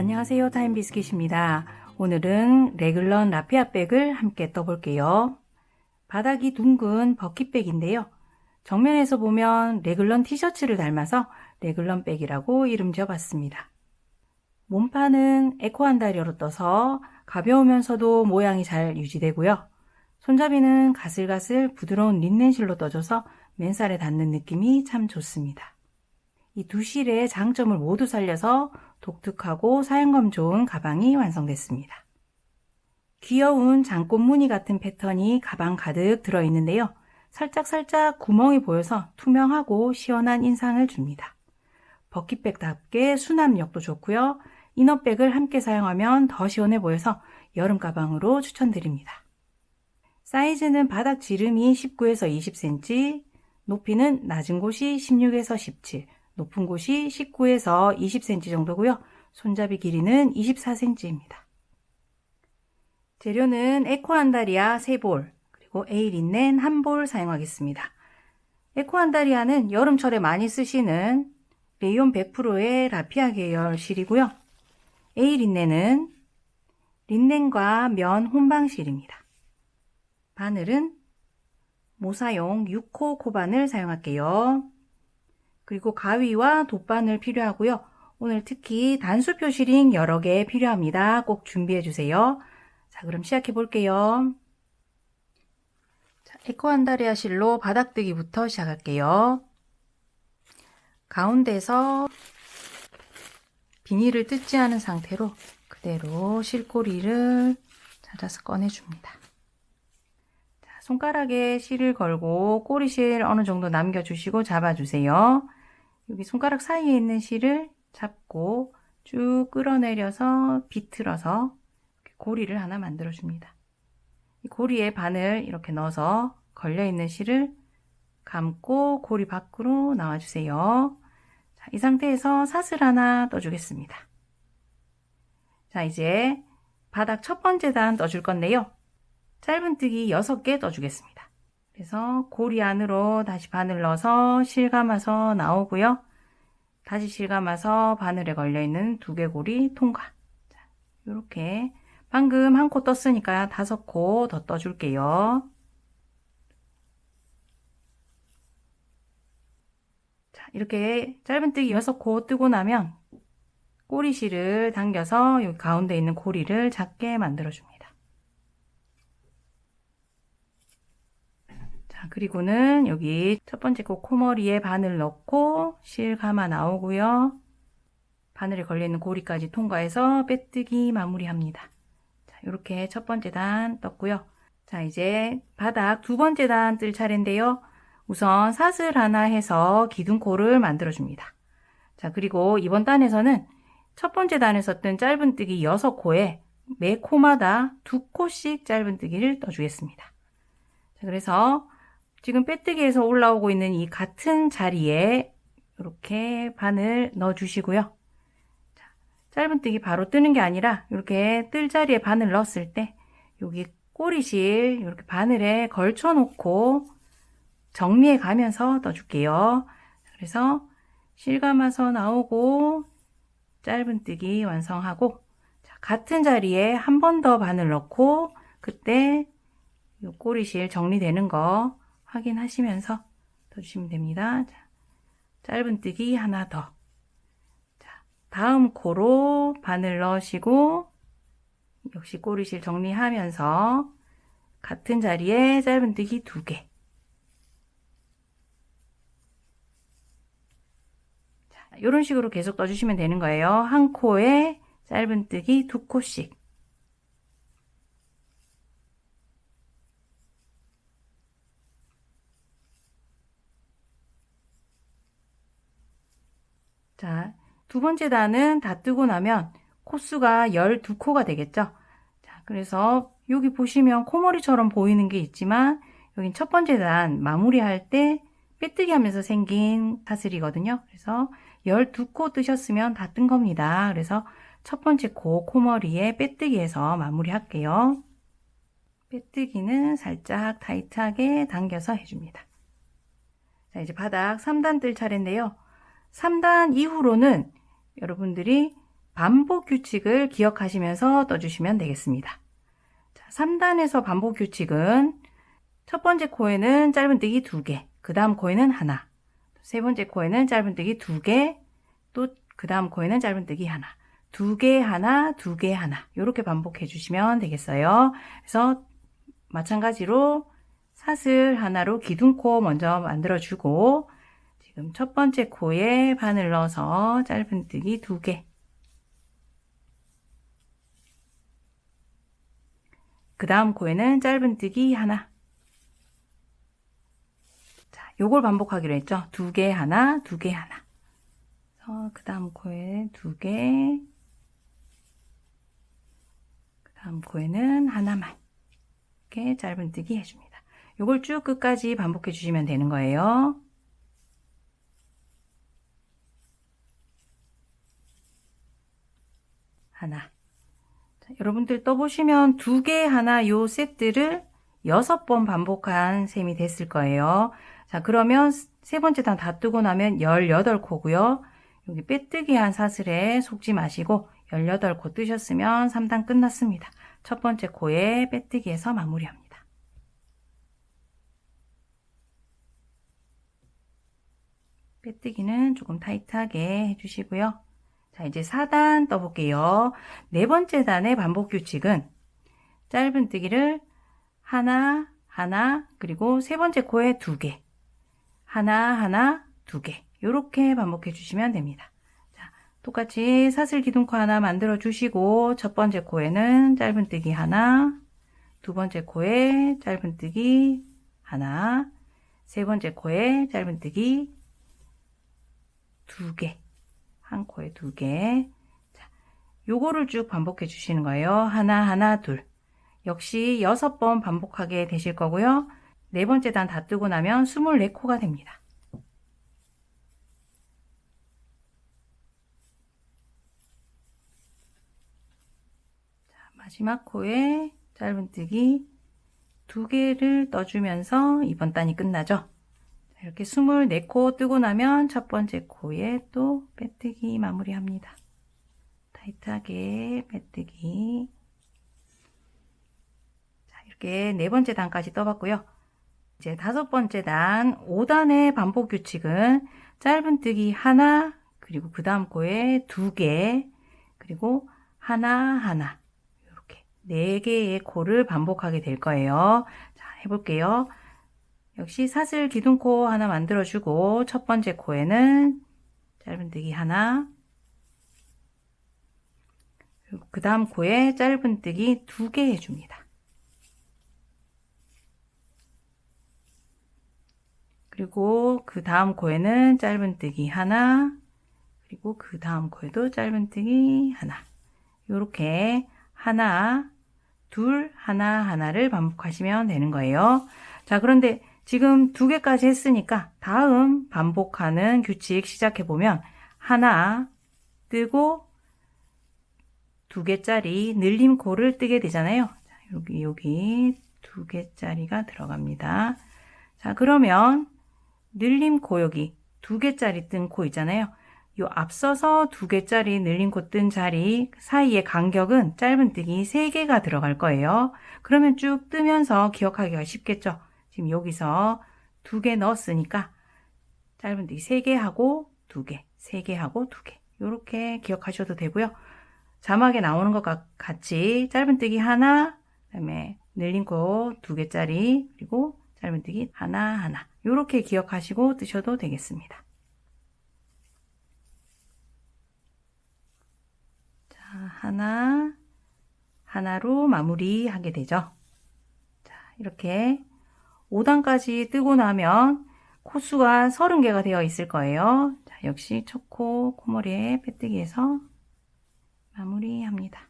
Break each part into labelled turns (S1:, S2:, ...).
S1: 안녕하세요, 타임비스킷입니다. 오늘은 레글런 라피아백을 함께 떠볼게요. 바닥이 둥근 버킷백인데요. 정면에서 보면 레글런 티셔츠를 닮아서 레글런 백이라고 이름 지어봤습니다. 몸판은 에코한다리아로 떠서 가벼우면서도 모양이 잘 유지되고요. 손잡이는 가슬가슬 부드러운 린넨실로 떠줘서 맨살에 닿는 느낌이 참 좋습니다. 이 두 실의 장점을 모두 살려서 독특하고 사용감 좋은 가방이 완성됐습니다. 귀여운 장꽃 무늬 같은 패턴이 가방 가득 들어있는데요. 살짝 구멍이 보여서 투명하고 시원한 인상을 줍니다. 버킷백답게 수납력도 좋고요. 이너백을 함께 사용하면 더 시원해 보여서 여름 가방으로 추천드립니다. 사이즈는 바닥 지름이 19에서 20cm, 높이는 낮은 곳이 16에서 17, 높은 곳이 19에서 20cm 정도고요. 손잡이 길이는 24cm입니다. 재료는 에코한다리아 3볼, 그리고 에이린넨 1볼 사용하겠습니다. 에코한다리아는 여름철에 많이 쓰시는 레이온 100%의 라피아 계열 실이고요. 에이린넨은 린넨과 면 혼방실입니다. 바늘은 모사용 6호 코바늘 사용할게요. 그리고 가위와 돗바늘 필요하고요. 오늘 특히 단수 표시링 여러 개 필요합니다. 꼭 준비해 주세요. 자, 그럼 시작해 볼게요. 에코한다리아 실로 바닥뜨기부터 시작할게요. 가운데서 비닐을 뜯지 않은 상태로 그대로 실꼬리를 찾아서 꺼내줍니다. 자, 손가락에 실을 걸고 꼬리실 어느 정도 남겨주시고 잡아주세요. 여기 손가락 사이에 있는 실을 잡고 쭉 끌어내려서 비틀어서 고리를 하나 만들어줍니다. 이 고리에 바늘 이렇게 넣어서 걸려있는 실을 감고 고리 밖으로 나와주세요. 자, 이 상태에서 사슬 하나 떠주겠습니다. 자, 이제 바닥 첫 번째 단 떠줄 건데요. 짧은뜨기 6개 떠주겠습니다. 그래서 고리 안으로 다시 바늘 넣어서 실 감아서 나오고요. 다시 실 감아서 바늘에 걸려있는 2개 고리 통과. 자, 이렇게 방금 1코 떴으니까 5코 더 떠줄게요. 자, 이렇게 짧은뜨기 6코 뜨고 나면 꼬리실을 당겨서 여기 가운데 있는 고리를 작게 만들어줍니다. 자, 그리고는 여기 첫 번째 코 코머리에 바늘 넣고 실 감아 나오고요. 바늘에 걸려있는 고리까지 통과해서 빼뜨기 마무리합니다. 자, 이렇게 첫 번째 단 떴고요. 자, 이제 바닥 두 번째 단 뜰 차례인데요. 우선 사슬 하나 해서 기둥코를 만들어줍니다. 자, 그리고 이번 단에서는 첫 번째 단에서 뜬 짧은뜨기 6코에 매 코마다 2코씩 짧은뜨기를 떠주겠습니다. 자, 그래서 지금 빼뜨기에서 올라오고 있는 이 같은 자리에 이렇게 바늘 넣어주시고요. 자, 짧은뜨기 바로 뜨는 게 아니라 이렇게 뜰 자리에 바늘 넣었을 때 여기 꼬리실 이렇게 바늘에 걸쳐 놓고 정리해 가면서 떠줄게요. 그래서 실 감아서 나오고 짧은뜨기 완성하고, 자, 같은 자리에 한 번 더 바늘 넣고 그때 이 꼬리실 정리되는 거 확인하시면서 떠주시면 됩니다. 자, 짧은뜨기 하나 더. 자, 다음 코로 바늘 넣으시고 역시 꼬리실 정리하면서 같은 자리에 짧은뜨기 2개. 자, 이런 식으로 계속 떠주시면 되는 거예요. 한 코에 짧은뜨기 2코씩. 자, 두 번째 단은 다 뜨고 나면 코수가 12코가 되겠죠. 자, 그래서 여기 보시면 코머리처럼 보이는 게 있지만 여긴 첫 번째 단 마무리할 때 빼뜨기 하면서 생긴 사슬이거든요. 그래서 12코 뜨셨으면 다 뜬 겁니다. 그래서 첫 번째 코 코머리에 빼뜨기해서 마무리 할게요. 빼뜨기는 살짝 타이트하게 당겨서 해줍니다. 자, 이제 바닥 3단 뜰 차례인데요. 3단 이후로는 여러분들이 반복 규칙을 기억하시면서 떠주시면 되겠습니다. 자, 3단에서 반복 규칙은 첫 번째 코에는 짧은뜨기 2개, 그 다음 코에는 하나, 세 번째 코에는 짧은뜨기 2개, 또 그 다음 코에는 짧은뜨기 하나, 2개 하나, 2개 하나 이렇게 반복해 주시면 되겠어요. 그래서 마찬가지로 사슬 하나로 기둥코 먼저 만들어 주고 지금 첫 번째 코에 바늘 넣어서 짧은뜨기 2개, 그 다음 코에는 짧은뜨기 하나. 자, 요걸 반복하기로 했죠. 2개 하나, 2개 하나. 그 다음 코에 2개, 그 다음 코에는 하나만. 이렇게 짧은뜨기 해줍니다. 요걸 쭉 끝까지 반복해 주시면 되는 거예요. 하나. 자, 여러분들 떠보시면 2개 하나 요 세트를 6번 반복한 셈이 됐을 거예요. 자, 그러면 세 번째 단 다 뜨고 나면 18코고요. 여기 빼뜨기 한 사슬에 속지 마시고 18코 뜨셨으면 3단 끝났습니다. 첫 번째 코에 빼뜨기해서 마무리합니다. 빼뜨기는 조금 타이트하게 해주시고요. 자, 이제 4단 떠볼게요. 네 번째 단의 반복 규칙은 짧은뜨기를 하나, 하나, 그리고 세 번째 코에 2개, 하나, 하나, 2개 이렇게 반복해 주시면 됩니다. 자, 똑같이 사슬 기둥코 하나 만들어 주시고 첫 번째 코에는 짧은뜨기 하나, 두 번째 코에 짧은뜨기 하나, 세 번째 코에 짧은뜨기 2개, 한 코에 2개. 자, 요거를 쭉 반복해 주시는 거예요. 하나, 하나, 둘. 역시 6번 반복하게 되실 거고요. 네 번째 단 다 뜨고 나면 24코가 됩니다. 자, 마지막 코에 짧은뜨기 2개를 떠주면서 이번 단이 끝나죠. 자, 이렇게 24코 뜨고 나면 첫 번째 코에 또 빼뜨기 마무리합니다. 타이트하게 빼뜨기. 자, 이렇게 네 번째 단까지 떠봤고요. 이제 5번째 단 5단의 반복 규칙은 짧은뜨기 하나, 그리고 그 다음 코에 2개, 그리고 하나, 하나 이렇게 4개의 코를 반복하게 될 거예요. 자, 해볼게요. 역시 사슬 기둥코 하나 만들어주고 첫 번째 코에는 짧은뜨기 하나, 그리고 그 다음 코에 짧은뜨기 2개 해줍니다. 그리고 그 다음 코에는 짧은뜨기 하나, 그리고 그 다음 코에도 짧은뜨기 하나. 이렇게 하나, 둘, 하나, 하나를 반복하시면 되는 거예요. 자, 그런데 지금 2개까지 했으니까 다음 반복하는 규칙 시작해보면 하나 뜨고 2개짜리 늘림코를 뜨게 되잖아요. 자, 여기 2개짜리가 들어갑니다. 자, 그러면 늘림코 여기 2개짜리 뜬 코 있잖아요. 요 앞서서 2개짜리 늘림코 뜬 자리 사이의 간격은 짧은뜨기 3개가 들어갈 거예요. 그러면 쭉 뜨면서 기억하기가 쉽겠죠. 지금 여기서 2개 넣었으니까 짧은뜨기 3개 하고 2개, 3개 하고 2개 이렇게 기억하셔도 되고요. 자막에 나오는 것과 같이 짧은뜨기 하나, 그다음에 늘림코 2개짜리, 그리고 짧은뜨기 하나, 하나 이렇게 기억하시고 뜨셔도 되겠습니다. 자, 하나, 하나로 마무리하게 되죠. 자, 이렇게 5단까지 뜨고 나면 코수가 30개가 되어 있을 거예요. 자, 역시 첫 코, 코머리에 빼뜨기해서 마무리합니다.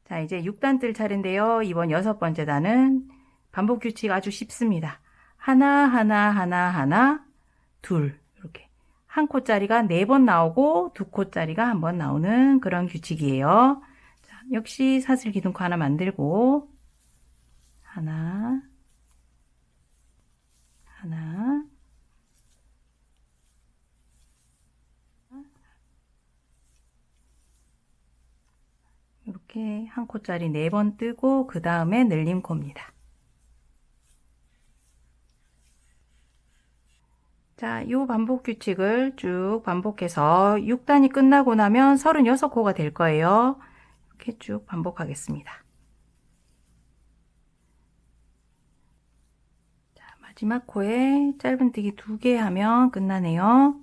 S1: 자, 이제 6단 뜰 차례인데요. 이번 6번째 단은 반복 규칙 아주 쉽습니다. 하나, 하나, 하나, 하나, 둘 이렇게 한 코짜리가 4번 나오고 2코짜리가 1번 나오는 그런 규칙이에요. 자, 역시 사슬 기둥코 하나 만들고 하나, 하나, 이렇게 한 코짜리 4번 뜨고 그 다음에 늘림 코입니다. 자, 이 반복 규칙을 쭉 반복해서 6단이 끝나고 나면 36코가 될 거예요. 이렇게 쭉 반복하겠습니다. 자, 마지막 코에 짧은뜨기 2개 하면 끝나네요.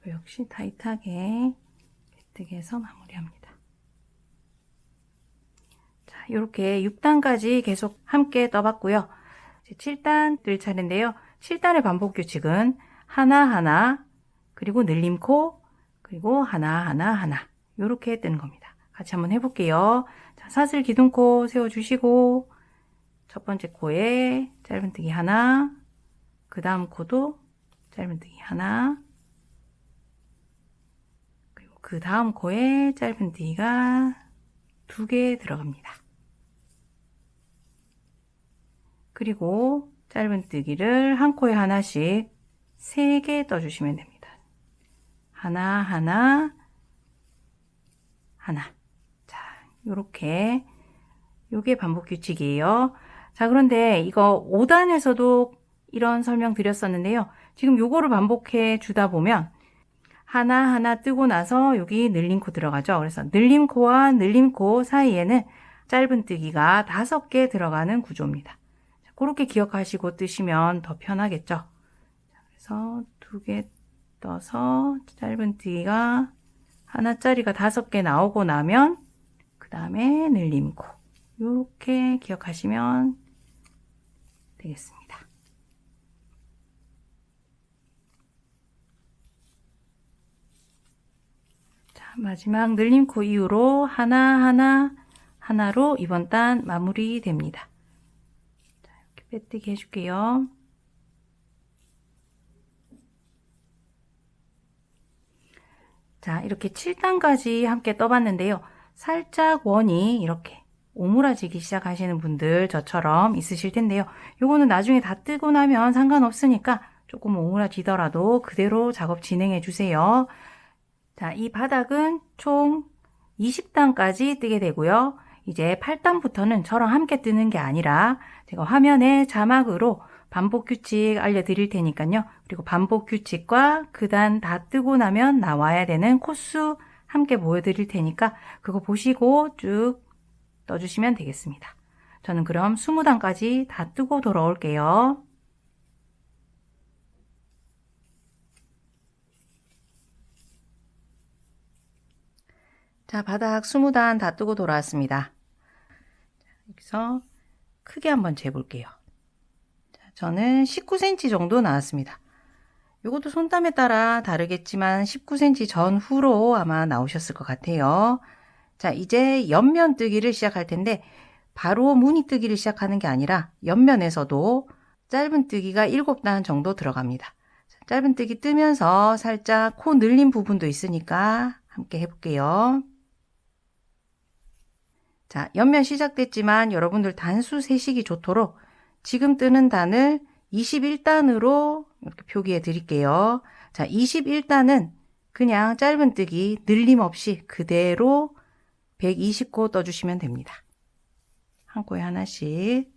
S1: 그리고 역시 타이트하게 빼뜨기해서 마무리합니다. 자, 이렇게 6단까지 계속 함께 떠봤고요. 이제 7단 뜰 차례인데요. 7단의 반복 규칙은 하나하나, 그리고 늘림코, 그리고 하나하나 이렇게 뜨는 겁니다. 같이 한번 해볼게요. 자, 사슬 기둥코 세워주시고 첫 번째 코에 짧은뜨기 하나, 그 다음 코도 짧은뜨기 하나, 그리고 그 다음 코에 짧은뜨기가 2개 들어갑니다. 그리고 짧은뜨기를 한 코에 하나씩 3개 떠주시면 됩니다. 하나, 하나, 하나. 자, 요렇게 요게 반복 규칙이에요. 자, 그런데 이거 5단에서도 이런 설명 드렸었는데요. 지금 요거를 반복해 주다 보면 하나하나 뜨고 나서 여기 늘림코 들어가죠. 그래서 늘림코와 늘림코 사이에는 짧은뜨기가 5개 들어가는 구조입니다. 자, 그렇게 기억하시고 뜨시면 더 편하겠죠. 자, 그래서 2개 떠서 짧은뜨기가 하나짜리가 5개 나오고 나면 그 다음에 늘림코 이렇게 기억하시면 되겠습니다. 자, 마지막 늘림코 이후로 하나로 이번 단 마무리 됩니다. 자, 이렇게 빼뜨기 해줄게요. 자, 이렇게 7단까지 함께 떠봤는데요. 살짝 원이 이렇게 오므라지기 시작하시는 분들 저처럼 있으실 텐데요. 요거는 나중에 다 뜨고 나면 상관없으니까 조금 오므라지더라도 그대로 작업 진행해 주세요. 자, 이 바닥은 총 20단까지 뜨게 되고요. 이제 8단부터는 저랑 함께 뜨는 게 아니라 제가 화면에 자막으로 반복 규칙 알려드릴 테니까요. 그리고 반복 규칙과 그 단 다 뜨고 나면 나와야 되는 코수 함께 보여드릴 테니까 그거 보시고 쭉 떠주시면 되겠습니다. 저는 그럼 20단까지 다 뜨고 돌아올게요. 자, 바닥 20단 다 뜨고 돌아왔습니다. 여기서 크게 한번 재볼게요. 저는 19cm 정도 나왔습니다. 이것도 손땀에 따라 다르겠지만 19cm 전후로 아마 나오셨을 것 같아요. 자, 이제 옆면 뜨기를 시작할 텐데 바로 무늬 뜨기를 시작하는 게 아니라 옆면에서도 짧은 뜨기가 7단 정도 들어갑니다. 짧은 뜨기 뜨면서 살짝 코 늘린 부분도 있으니까 함께 해볼게요. 자, 옆면 시작됐지만 여러분들 단수 세시기 좋도록 지금 뜨는 단을 21단으로 이렇게 표기해 드릴게요. 자, 21단은 그냥 짧은 뜨기 늘림 없이 그대로 120코 떠주시면 됩니다. 한 코에 하나씩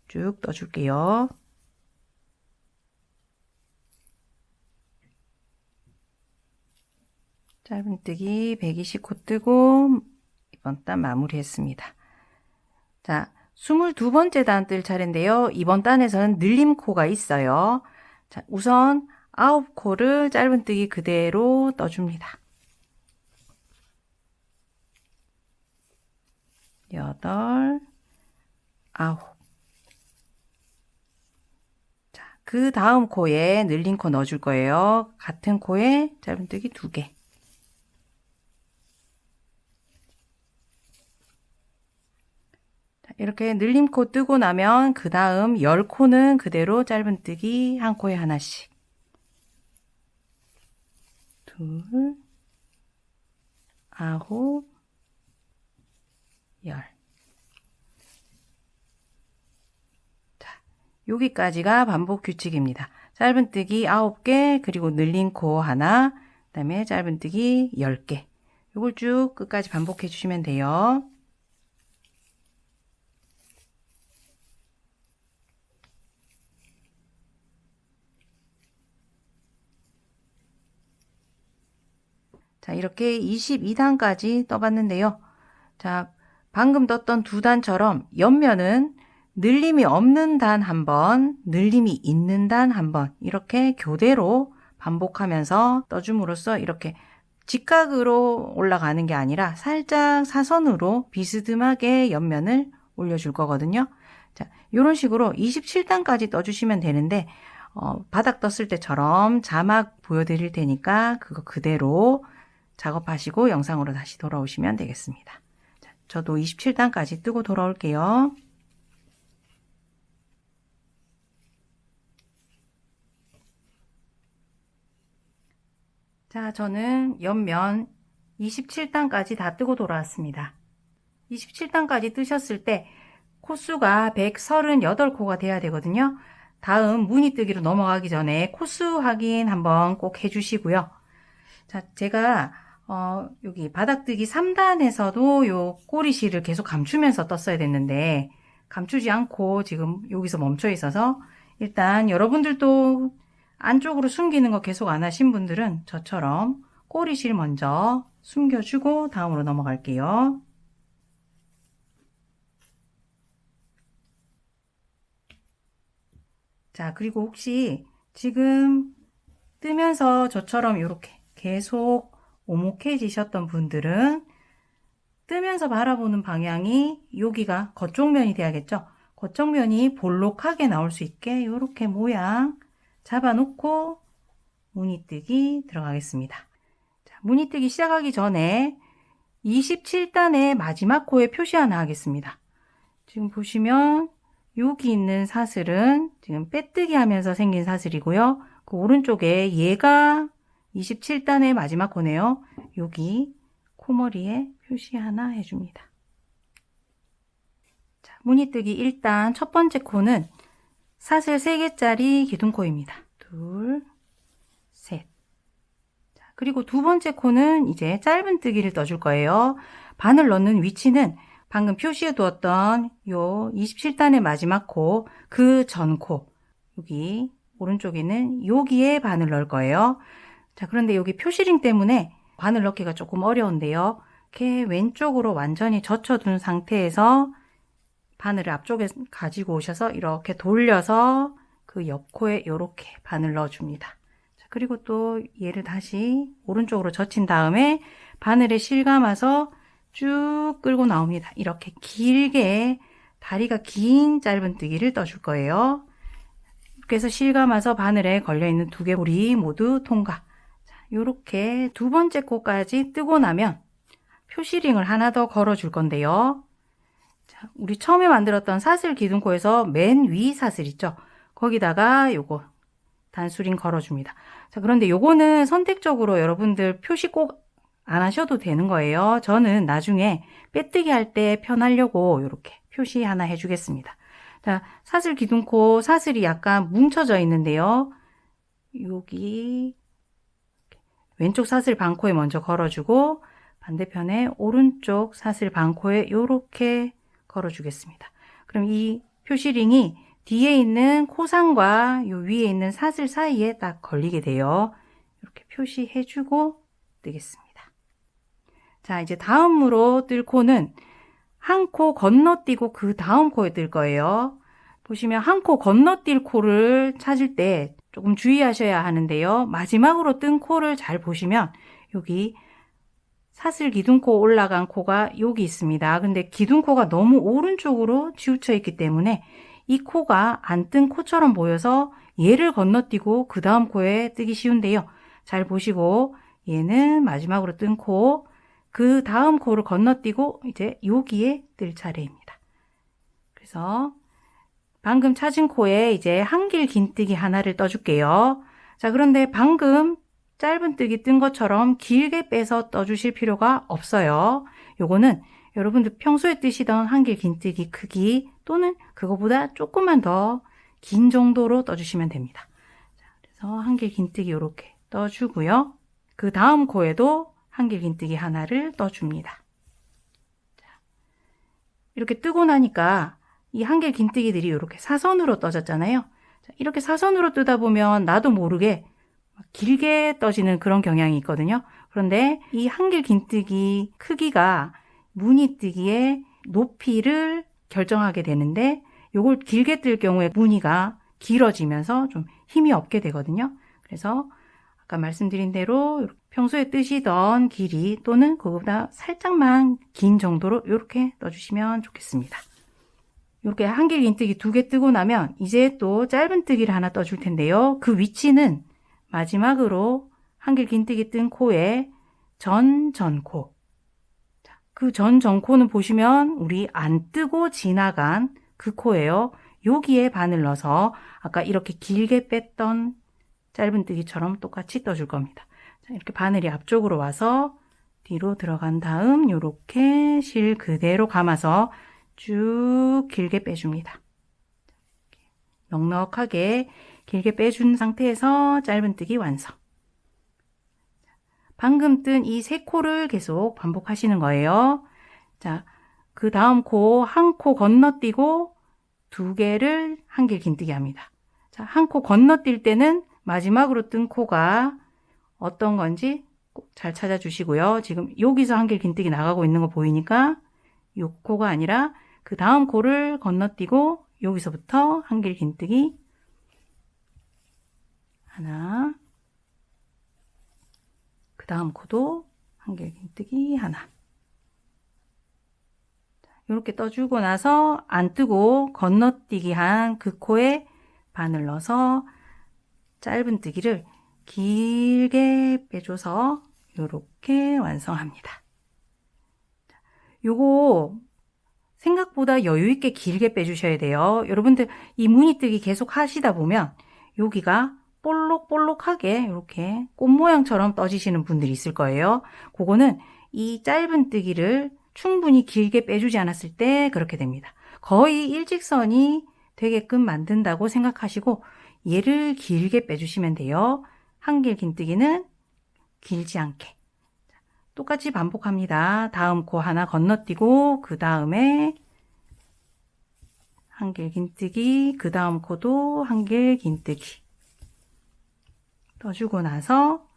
S1: 쭉 떠줄게요. 짧은뜨기 120코 뜨고 이번 단 마무리했습니다. 자, 22번째 단 뜰 차례인데요. 이번 단에서는 늘림코가 있어요. 자, 우선 9코를 짧은뜨기 그대로 떠줍니다. 8, 9. 자, 그 다음 코에 늘린 코 넣어줄 거예요. 같은 코에 짧은뜨기 2개. 자, 이렇게 늘림 코 뜨고 나면 그 다음 10코는 그대로 짧은뜨기 한 코에 하나씩. 2, 9, 10. 자, 여기까지가 반복 규칙입니다. 짧은뜨기 9개, 그리고 늘린 코 하나, 그다음에 짧은뜨기 10개. 요걸 쭉 끝까지 반복해 주시면 돼요. 자, 이렇게 22단까지 떠봤는데요. 자, 방금 떴던 두 단처럼 옆면은 늘림이 없는 단 한 번, 늘림이 있는 단 한 번, 이렇게 교대로 반복하면서 떠줌으로써 이렇게 직각으로 올라가는 게 아니라 살짝 사선으로 비스듬하게 옆면을 올려줄 거거든요. 자, 이런 식으로 27단까지 떠주시면 되는데, 바닥 떴을 때처럼 자막 보여드릴 테니까 그거 그대로 작업하시고 영상으로 다시 돌아오시면 되겠습니다. 자, 저도 27단까지 뜨고 돌아올게요. 자, 저는 옆면 27단까지 다 뜨고 돌아왔습니다. 27단까지 뜨셨을 때 코수가 138코가 돼야 되거든요. 다음 무늬뜨기로 넘어가기 전에 코수 확인 한번 꼭 해주시고요. 자, 제가 여기 바닥뜨기 3단에서도 요 꼬리실을 계속 감추면서 떴어야 됐는데 감추지 않고 지금 여기서 멈춰 있어서 일단 여러분들도 안쪽으로 숨기는 거 계속 안 하신 분들은 저처럼 꼬리실 먼저 숨겨주고 다음으로 넘어갈게요. 자, 그리고 혹시 지금 뜨면서 저처럼 이렇게 계속 오목해지셨던 분들은 뜨면서 바라보는 방향이 여기가 겉쪽면이 돼야겠죠. 겉쪽면이 볼록하게 나올 수 있게 이렇게 모양 잡아놓고 무늬뜨기 들어가겠습니다. 자, 무늬뜨기 시작하기 전에 27단의 마지막 코에 표시 하나 하겠습니다. 지금 보시면 여기 있는 사슬은 지금 빼뜨기 하면서 생긴 사슬이고요. 그 오른쪽에 얘가 27단의 마지막 코네요. 여기 코머리에 표시 하나 해줍니다. 자, 무늬뜨기 1단 첫 번째 코는 사슬 3개짜리 기둥코입니다. 둘, 셋. 자, 그리고 두 번째 코는 이제 짧은뜨기를 떠줄 거예요. 바늘 넣는 위치는 방금 표시해 두었던 요 27단의 마지막 코, 그 전 코, 여기 오른쪽에는 여기에 바늘 넣을 거예요. 자, 그런데 여기 표시링 때문에 바늘 넣기가 조금 어려운데요. 이렇게 왼쪽으로 완전히 젖혀둔 상태에서 바늘을 앞쪽에 가지고 오셔서 이렇게 돌려서 그 옆코에 이렇게 바늘 넣어줍니다. 자, 그리고 또 얘를 다시 오른쪽으로 젖힌 다음에 바늘에 실감아서 쭉 끌고 나옵니다. 이렇게 길게 다리가 긴 짧은뜨기를 떠줄 거예요. 이렇게 해서 실감아서 바늘에 걸려있는 두 개 고리 모두 통과. 자, 이렇게 두 번째 코까지 뜨고 나면 표시링을 하나 더 걸어줄 건데요. 자, 우리 처음에 만들었던 사슬 기둥코에서 맨 위 사슬 있죠? 거기다가 요거 단수링 걸어줍니다. 자, 그런데 요거는 선택적으로 여러분들 표시 꼭 안 하셔도 되는 거예요. 저는 나중에 빼뜨기 할 때 편하려고 이렇게 표시 하나 해주겠습니다. 자, 사슬 기둥코 사슬이 약간 뭉쳐져 있는데요. 여기 왼쪽 사슬 반코에 먼저 걸어주고 반대편에 오른쪽 사슬 반코에 이렇게 걸어주겠습니다. 그럼 이 표시링이 뒤에 있는 코상과 요 위에 있는 사슬 사이에 딱 걸리게 돼요. 이렇게 표시해주고 뜨겠습니다. 자, 이제 다음으로 뜰 코는 한 코 건너뛰고 그 다음 코에 뜰 거예요. 보시면 한 코 건너뛸 코를 찾을 때 조금 주의하셔야 하는데요. 마지막으로 뜬 코를 잘 보시면 여기 사슬 기둥코 올라간 코가 여기 있습니다. 근데 기둥코가 너무 오른쪽으로 치우쳐 있기 때문에 이 코가 안 뜬 코처럼 보여서 얘를 건너뛰고 그 다음 코에 뜨기 쉬운데요. 잘 보시고 얘는 마지막으로 뜬 코, 그 다음 코를 건너뛰고 이제 여기에 뜰 차례입니다. 그래서 방금 찾은 코에 이제 한길 긴뜨기 하나를 떠줄게요. 자, 그런데 방금 짧은뜨기 뜬 것처럼 길게 빼서 떠주실 필요가 없어요. 요거는 여러분들 평소에 뜨시던 한길 긴뜨기 크기 또는 그거보다 조금만 더 긴 정도로 떠주시면 됩니다. 자, 그래서 한길 긴뜨기 이렇게 떠주고요. 그 다음 코에도 한길긴뜨기 하나를 떠줍니다. 이렇게 뜨고 나니까 이 한길긴뜨기들이 이렇게 사선으로 떠졌잖아요. 이렇게 사선으로 뜨다 보면 나도 모르게 길게 떠지는 그런 경향이 있거든요. 그런데 이 한길긴뜨기 크기가 무늬뜨기의 높이를 결정하게 되는데 요걸 길게 뜰 경우에 무늬가 길어지면서 좀 힘이 없게 되거든요. 그래서 아까 말씀드린 대로 평소에 뜨시던 길이 또는 그거보다 살짝만 긴 정도로 이렇게 떠주시면 좋겠습니다. 이렇게 한길긴뜨기 2개 뜨고 나면 이제 또 짧은 뜨기를 하나 떠줄 텐데요. 그 위치는 마지막으로 한길긴뜨기 뜬 코에 전전코. 그 전전코는 보시면 우리 안 뜨고 지나간 그 코예요. 여기에 바늘 넣어서 아까 이렇게 길게 뺐던 짧은 뜨기처럼 똑같이 떠줄 겁니다. 자, 이렇게 바늘이 앞쪽으로 와서 뒤로 들어간 다음 이렇게 실 그대로 감아서 쭉 길게 빼줍니다. 넉넉하게 길게 빼준 상태에서 짧은뜨기 완성. 방금 뜬 이 세 코를 계속 반복하시는 거예요. 자, 그 다음 코 한 코 건너뛰고 2개를 한길긴뜨기 합니다. 자, 한 코 건너뛸 때는 마지막으로 뜬 코가 어떤 건지 꼭 잘 찾아주시고요. 지금 여기서 한길긴뜨기 나가고 있는 거 보이니까 이 코가 아니라 그 다음 코를 건너뛰고 여기서부터 한길긴뜨기 하나, 그 다음 코도 한길긴뜨기 하나. 이렇게 떠주고 나서 안 뜨고 건너뛰기 한 그 코에 바늘 넣어서 짧은뜨기를 길게 빼줘서 이렇게 완성합니다. 요거 생각보다 여유있게 길게 빼주셔야 돼요. 여러분들 이 무늬뜨기 계속 하시다 보면 여기가 볼록볼록하게 이렇게 꽃 모양처럼 떠지시는 분들이 있을 거예요. 그거는 이 짧은뜨기를 충분히 길게 빼주지 않았을 때 그렇게 됩니다. 거의 일직선이 되게끔 만든다고 생각하시고 얘를 길게 빼주시면 돼요. 한길긴뜨기는 길지 않게. 똑같이 반복합니다. 다음 코 하나 건너뛰고 그 다음에 한길긴뜨기, 그 다음 코도 한길긴뜨기 떠주고 나서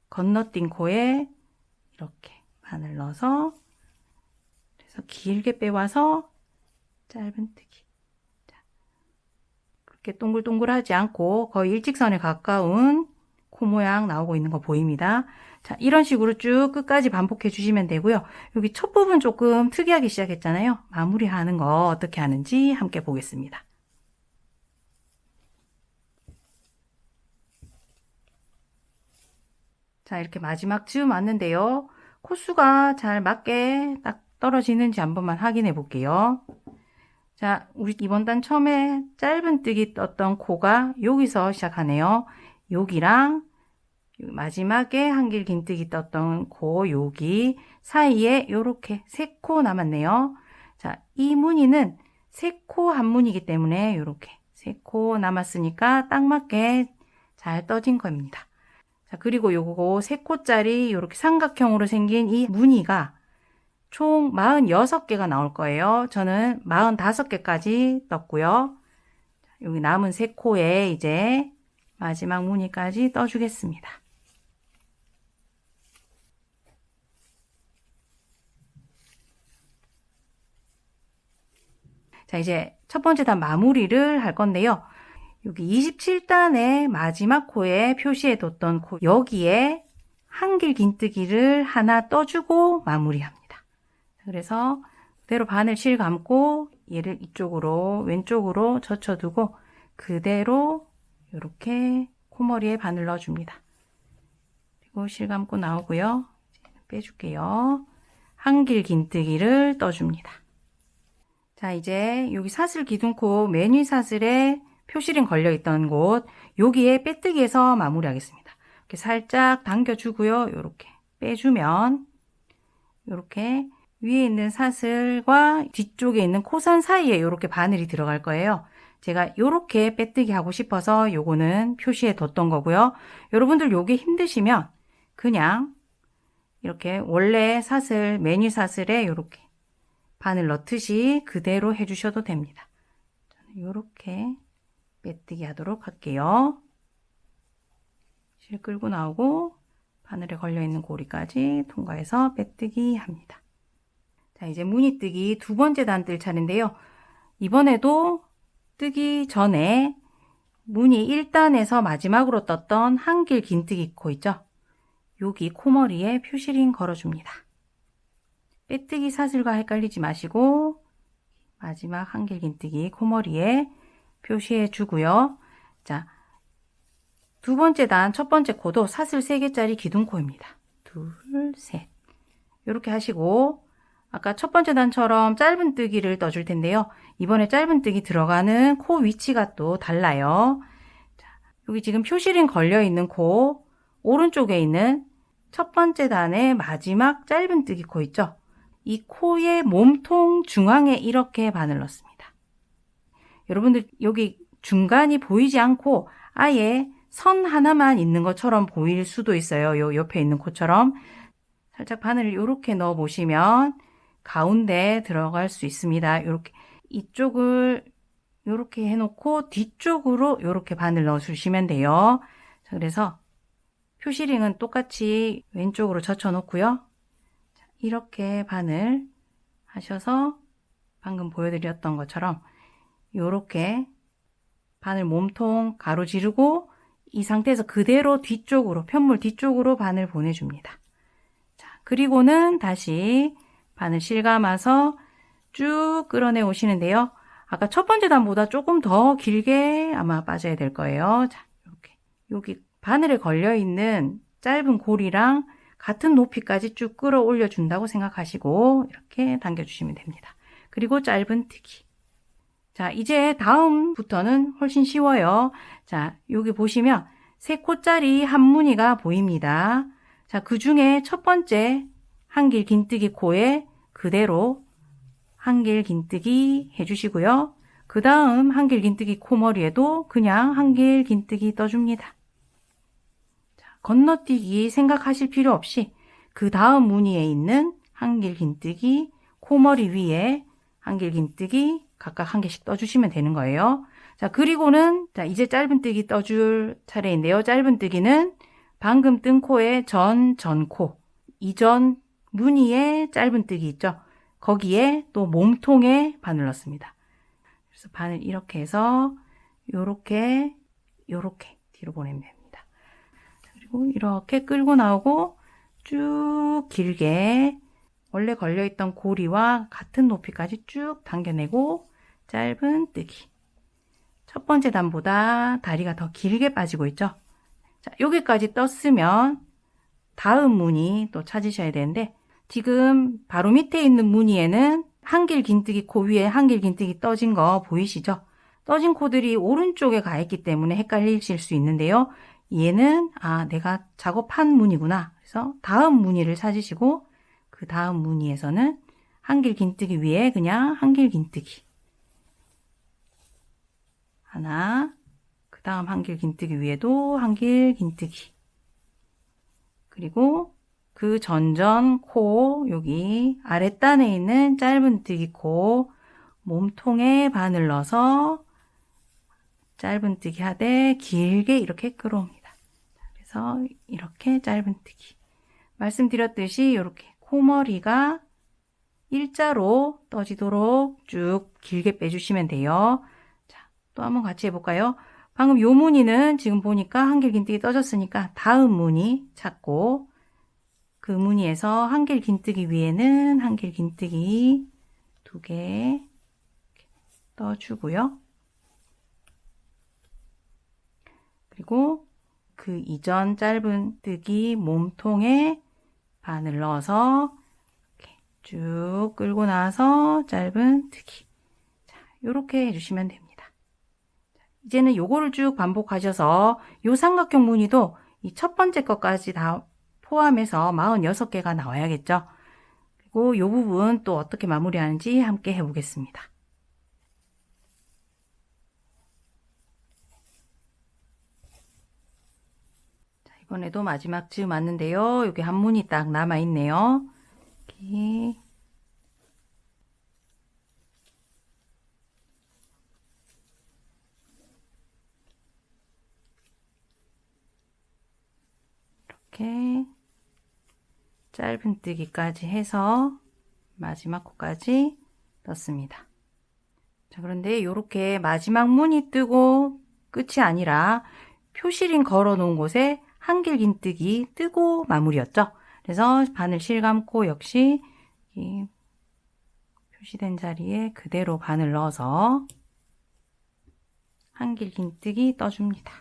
S1: 건너뛴 코에 이렇게 바늘 넣어서 그래서 길게 빼와서 짧은뜨기. 그렇게 동글동글하지 않고 거의 일직선에 가까운 코 모양 나오고 있는 거 보입니다. 자, 이런 식으로 쭉 끝까지 반복해 주시면 되고요. 여기 첫 부분 조금 특이하게 시작했잖아요. 마무리하는 거 어떻게 하는지 함께 보겠습니다. 자, 이렇게 마지막 쯤 왔는데요. 코수가 잘 맞게 딱 떨어지는지 한 번만 확인해 볼게요. 자, 우리 이번 단 처음에 짧은뜨기 떴던 코가 여기서 시작하네요. 여기랑 마지막에 한길긴뜨기 떴던 코 여기 사이에 이렇게 3코 남았네요. 자, 이 무늬는 3코 한 무늬이기 때문에 이렇게 3코 남았으니까 딱 맞게 잘 떠진 겁니다. 자, 그리고 요거 3코짜리 이렇게 삼각형으로 생긴 이 무늬가 총 46개가 나올 거예요. 저는 45개까지 떴고요. 여기 남은 3코에 이제 마지막 무늬까지 떠주겠습니다. 자, 이제 첫 번째 단 마무리를 할 건데요. 여기 27단의 마지막 코에 표시해 뒀던 코 여기에 한길긴뜨기를 하나 떠주고 마무리합니다. 그래서 그대로 바늘 실 감고 얘를 이쪽으로 왼쪽으로 젖혀두고 그대로 이렇게 코머리에 바늘 넣어줍니다. 그리고 실 감고 나오고요. 빼줄게요. 한길긴뜨기를 떠줍니다. 자, 이제 여기 사슬 기둥코 맨 위 사슬에 표시링 걸려있던 곳 여기에 빼뜨기해서 마무리하겠습니다. 이렇게 살짝 당겨주고요. 이렇게 빼주면 이렇게 위에 있는 사슬과 뒤쪽에 있는 코선 사이에 이렇게 바늘이 들어갈 거예요. 제가 이렇게 빼뜨기 하고 싶어서 요거는 표시해 뒀던 거고요. 여러분들 요게 힘드시면 그냥 이렇게 원래 사슬, 매니 사슬에 이렇게 바늘 넣듯이 그대로 해주셔도 됩니다. 저는 이렇게 빼뜨기 하도록 할게요. 실 끌고 나오고 바늘에 걸려있는 고리까지 통과해서 빼뜨기 합니다. 자, 이제 무늬뜨기 두 번째 단 뜰 차례인데요. 이번에도 뜨기 전에 무늬 1단에서 마지막으로 떴던 한길 긴뜨기 코 있죠? 여기 코머리에 표시링 걸어줍니다. 빼뜨기 사슬과 헷갈리지 마시고 마지막 한길 긴뜨기 코머리에 표시해 주고요. 자, 두 번째 단 첫 번째 코도 사슬 3개짜리 기둥코입니다. 둘, 셋. 이렇게 하시고 아까 첫 번째 단처럼 짧은 뜨기를 떠줄 텐데요. 이번에 짧은 뜨기 들어가는 코 위치가 또 달라요. 자, 여기 지금 표시링 걸려 있는 코 오른쪽에 있는 첫 번째 단의 마지막 짧은 뜨기 코 있죠? 이 코의 몸통 중앙에 이렇게 바늘 넣습니다. 여러분들 여기 중간이 보이지 않고 아예 선 하나만 있는 것처럼 보일 수도 있어요. 요 옆에 있는 코처럼 살짝 바늘을 이렇게 넣어 보시면 가운데 들어갈 수 있습니다. 이렇게 이쪽을 이렇게 해놓고 뒤쪽으로 이렇게 바늘 넣어 주시면 돼요. 자, 그래서 표시링은 똑같이 왼쪽으로 젖혀 놓고요. 이렇게 바늘 하셔서 방금 보여드렸던 것처럼 이렇게 바늘 몸통 가로지르고 이 상태에서 그대로 뒤쪽으로 편물 뒤쪽으로 바늘 보내줍니다. 자, 그리고는 다시 바늘 실감아서 쭉 끌어내 오시는데요. 아까 첫 번째 단보다 조금 더 길게 아마 빠져야 될 거예요. 자, 이렇게 여기 바늘에 걸려 있는 짧은 고리랑 같은 높이까지 쭉 끌어올려 준다고 생각하시고 이렇게 당겨주시면 됩니다. 그리고 짧은 뜨기. 자, 이제 다음부터는 훨씬 쉬워요. 자, 여기 보시면 3코짜리 한 무늬가 보입니다. 자, 그 중에 첫 번째 한길 긴뜨기 코에 그대로 한길 긴뜨기 해주시고요. 그 다음 한길 긴뜨기 코머리에도 그냥 한길 긴뜨기 떠줍니다. 자, 건너뛰기 생각하실 필요 없이 그 다음 무늬에 있는 한길 긴뜨기 코머리 위에 한길 긴뜨기 각각 한 개씩 떠주시면 되는 거예요. 자, 그리고는 자, 이제 짧은 뜨기 떠줄 차례인데요. 짧은 뜨기는 방금 뜬 코의 전코, 이전 무늬의 짧은 뜨기 있죠. 거기에 또 몸통에 바늘 넣습니다. 그래서 바늘 이렇게 해서 요렇게 뒤로 보내면 됩니다. 그리고 이렇게 끌고 나오고 쭉 길게 원래 걸려있던 고리와 같은 높이까지 쭉 당겨내고 짧은 뜨기. 첫 번째 단보다 다리가 더 길게 빠지고 있죠. 자, 여기까지 떴으면 다음 무늬 또 찾으셔야 되는데 지금 바로 밑에 있는 무늬에는 한길 긴뜨기 코 위에 한길 긴뜨기 떠진 거 보이시죠? 떠진 코들이 오른쪽에 가 있기 때문에 헷갈리실 수 있는데요. 얘는 내가 작업한 무늬구나. 그래서 다음 무늬를 찾으시고 그 다음 무늬에서는 한길 긴뜨기 위에 그냥 한길 긴뜨기 하나, 그 다음 한길 긴뜨기 위에도 한길 긴뜨기, 그리고 그 전전 코 여기 아랫단에 있는 짧은 뜨기 코 몸통에 바늘 넣어서 짧은 뜨기 하되 길게 이렇게 끌어옵니다. 그래서 이렇게 짧은 뜨기. 말씀드렸듯이 이렇게 코머리가 일자로 떠지도록 쭉 길게 빼주시면 돼요. 자, 또 한번 같이 해볼까요? 방금 요 무늬는 지금 보니까 한길 긴뜨기 떠졌으니까 다음 무늬 찾고 그 무늬에서 한길 긴뜨기 위에는 한길 긴뜨기 2개 떠주고요. 그리고 그 이전 짧은 뜨기 몸통에 바늘 넣어서 이렇게 쭉 끌고 나서 짧은 뜨기. 자, 요렇게 해주시면 됩니다. 자, 이제는 요거를 쭉 반복하셔서 요 삼각형 무늬도 이 첫 번째 것까지 다 포함해서 46개가 나와야겠죠. 그리고 요 부분 또 어떻게 마무리하는지 함께 해보겠습니다. 이번에도 마지막 즈 맞는데요. 여기 한 문이 딱 남아 있네요. 이렇게 이렇게 짧은뜨기까지 해서 마지막 코까지 넣습니다. 자, 그런데 이렇게 마지막 무늬 뜨고 끝이 아니라 표시링 걸어 놓은 곳에 한길긴뜨기 뜨고 마무리였죠. 그래서 바늘 실감고 역시 이 표시된 자리에 그대로 바늘 넣어서 한길긴뜨기 떠줍니다.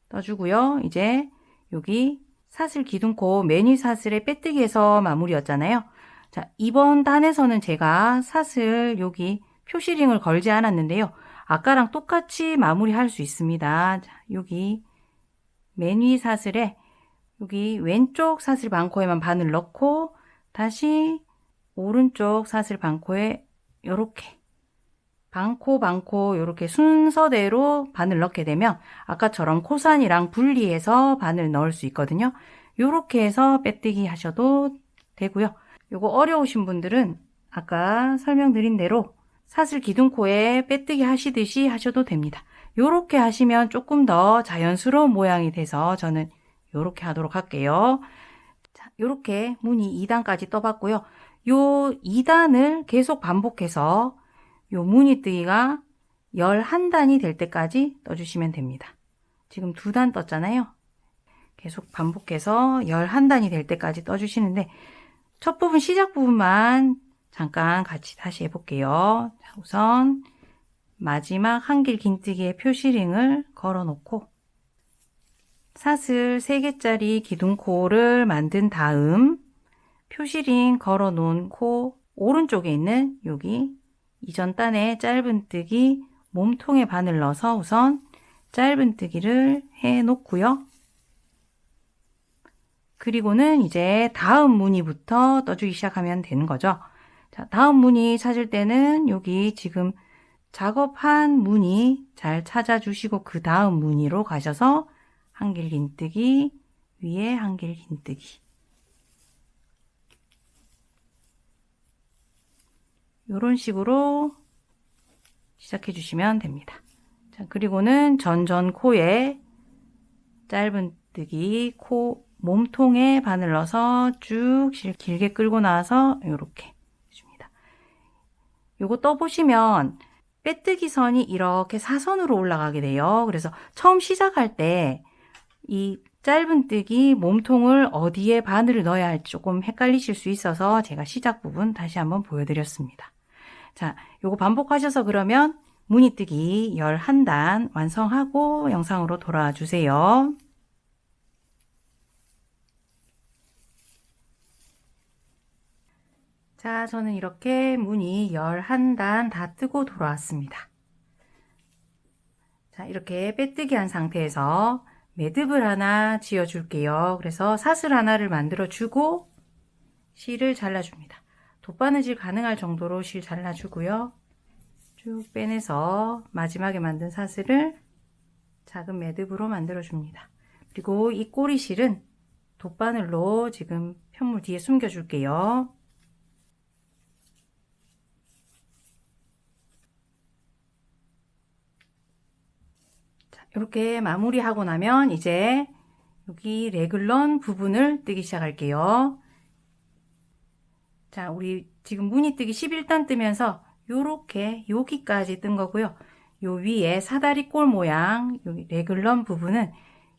S1: 떠주고요. 이제 여기 사슬 기둥코 매니 사슬의 빼뜨기에서 마무리였잖아요. 자, 이번 단에서는 제가 사슬 여기 표시링을 걸지 않았는데요. 아까랑 똑같이 마무리할 수 있습니다. 자, 여기 맨 위 사슬에 여기 왼쪽 사슬 반코에만 바늘 넣고 다시 오른쪽 사슬 반코에 이렇게 반코 이렇게 순서대로 바늘 넣게 되면 아까처럼 코산이랑 분리해서 바늘 넣을 수 있거든요. 이렇게 해서 빼뜨기 하셔도 되고요. 요거 어려우신 분들은 아까 설명드린 대로 사슬 기둥코에 빼뜨기 하시듯이 하셔도 됩니다. 이렇게 하시면 조금 더 자연스러운 모양이 돼서 저는 이렇게 하도록 할게요. 자, 이렇게 무늬 2단까지 떠봤고요. 요 2단을 계속 반복해서 요 무늬뜨기가 11단이 될 때까지 떠주시면 됩니다. 지금 2단 떴잖아요. 계속 반복해서 11단이 될 때까지 떠주시는데 첫 부분 시작 부분만 잠깐 같이 다시 해볼게요. 자, 우선 마지막 한길 긴뜨기에 표시링을 걸어 놓고 사슬 3개짜리 기둥코를 만든 다음 표시링 걸어 놓은 코 오른쪽에 있는 여기 이전 단에 짧은뜨기 몸통에 바늘 넣어서 우선 짧은뜨기를 해 놓고요. 그리고는 이제 다음 무늬부터 떠주기 시작하면 되는 거죠. 자, 다음 무늬 찾을 때는 여기 지금 작업한 무늬 잘 찾아주시고 그 다음 무늬로 가셔서 한길긴뜨기 위에 한길긴뜨기 이런 식으로 시작해 주시면 됩니다. 자, 그리고는 전전 코에 짧은뜨기 코 몸통에 바늘 넣어서 쭉 길게 끌고 나와서 이렇게 해줍니다. 요거 떠보시면 빼뜨기 선이 이렇게 사선으로 올라가게 돼요. 그래서 처음 시작할 때 이 짧은뜨기 몸통을 어디에 바늘을 넣어야 할지 조금 헷갈리실 수 있어서 제가 시작 부분 다시 한번 보여드렸습니다. 자, 요거 반복하셔서 그러면 무늬뜨기 11단 완성하고 영상으로 돌아와 주세요. 자, 저는 이렇게 무늬 11단 다 뜨고 돌아왔습니다. 자, 이렇게 빼뜨기 한 상태에서 매듭을 하나 지어 줄게요. 그래서 사슬 하나를 만들어 주고 실을 잘라 줍니다. 돗바느질 가능할 정도로 실 잘라 주고요. 쭉 빼내서 마지막에 만든 사슬을 작은 매듭으로 만들어 줍니다. 그리고 이 꼬리실은 돗바늘로 지금 편물 뒤에 숨겨 줄게요. 이렇게 마무리하고 나면 이제 여기 레글런 부분을 뜨기 시작할게요. 자, 우리 지금 무늬뜨기 11단 뜨면서 요렇게 여기까지 뜬 거고요. 요 위에 사다리꼴 모양 여기 레글런 부분은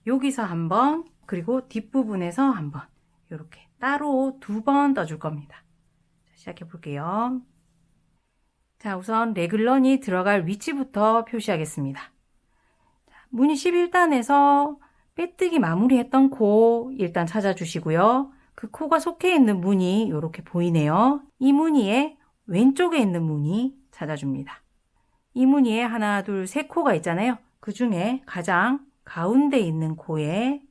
S1: 여기서 한번 그리고 뒷부분에서 한번 이렇게 따로 2번 떠줄 겁니다. 자, 시작해 볼게요. 자, 우선 레글런이 들어갈 위치부터 표시하겠습니다. 무늬 11단에서 빼뜨기 마무리했던 코 일단 찾아주시고요. 그 코가 속해 있는 무늬 이렇게 보이네요. 이 무늬의 왼쪽에 있는 무늬 찾아줍니다. 이 무늬에 하나, 둘, 세 코가 있잖아요. 그 중에 가장 가운데 있는 코에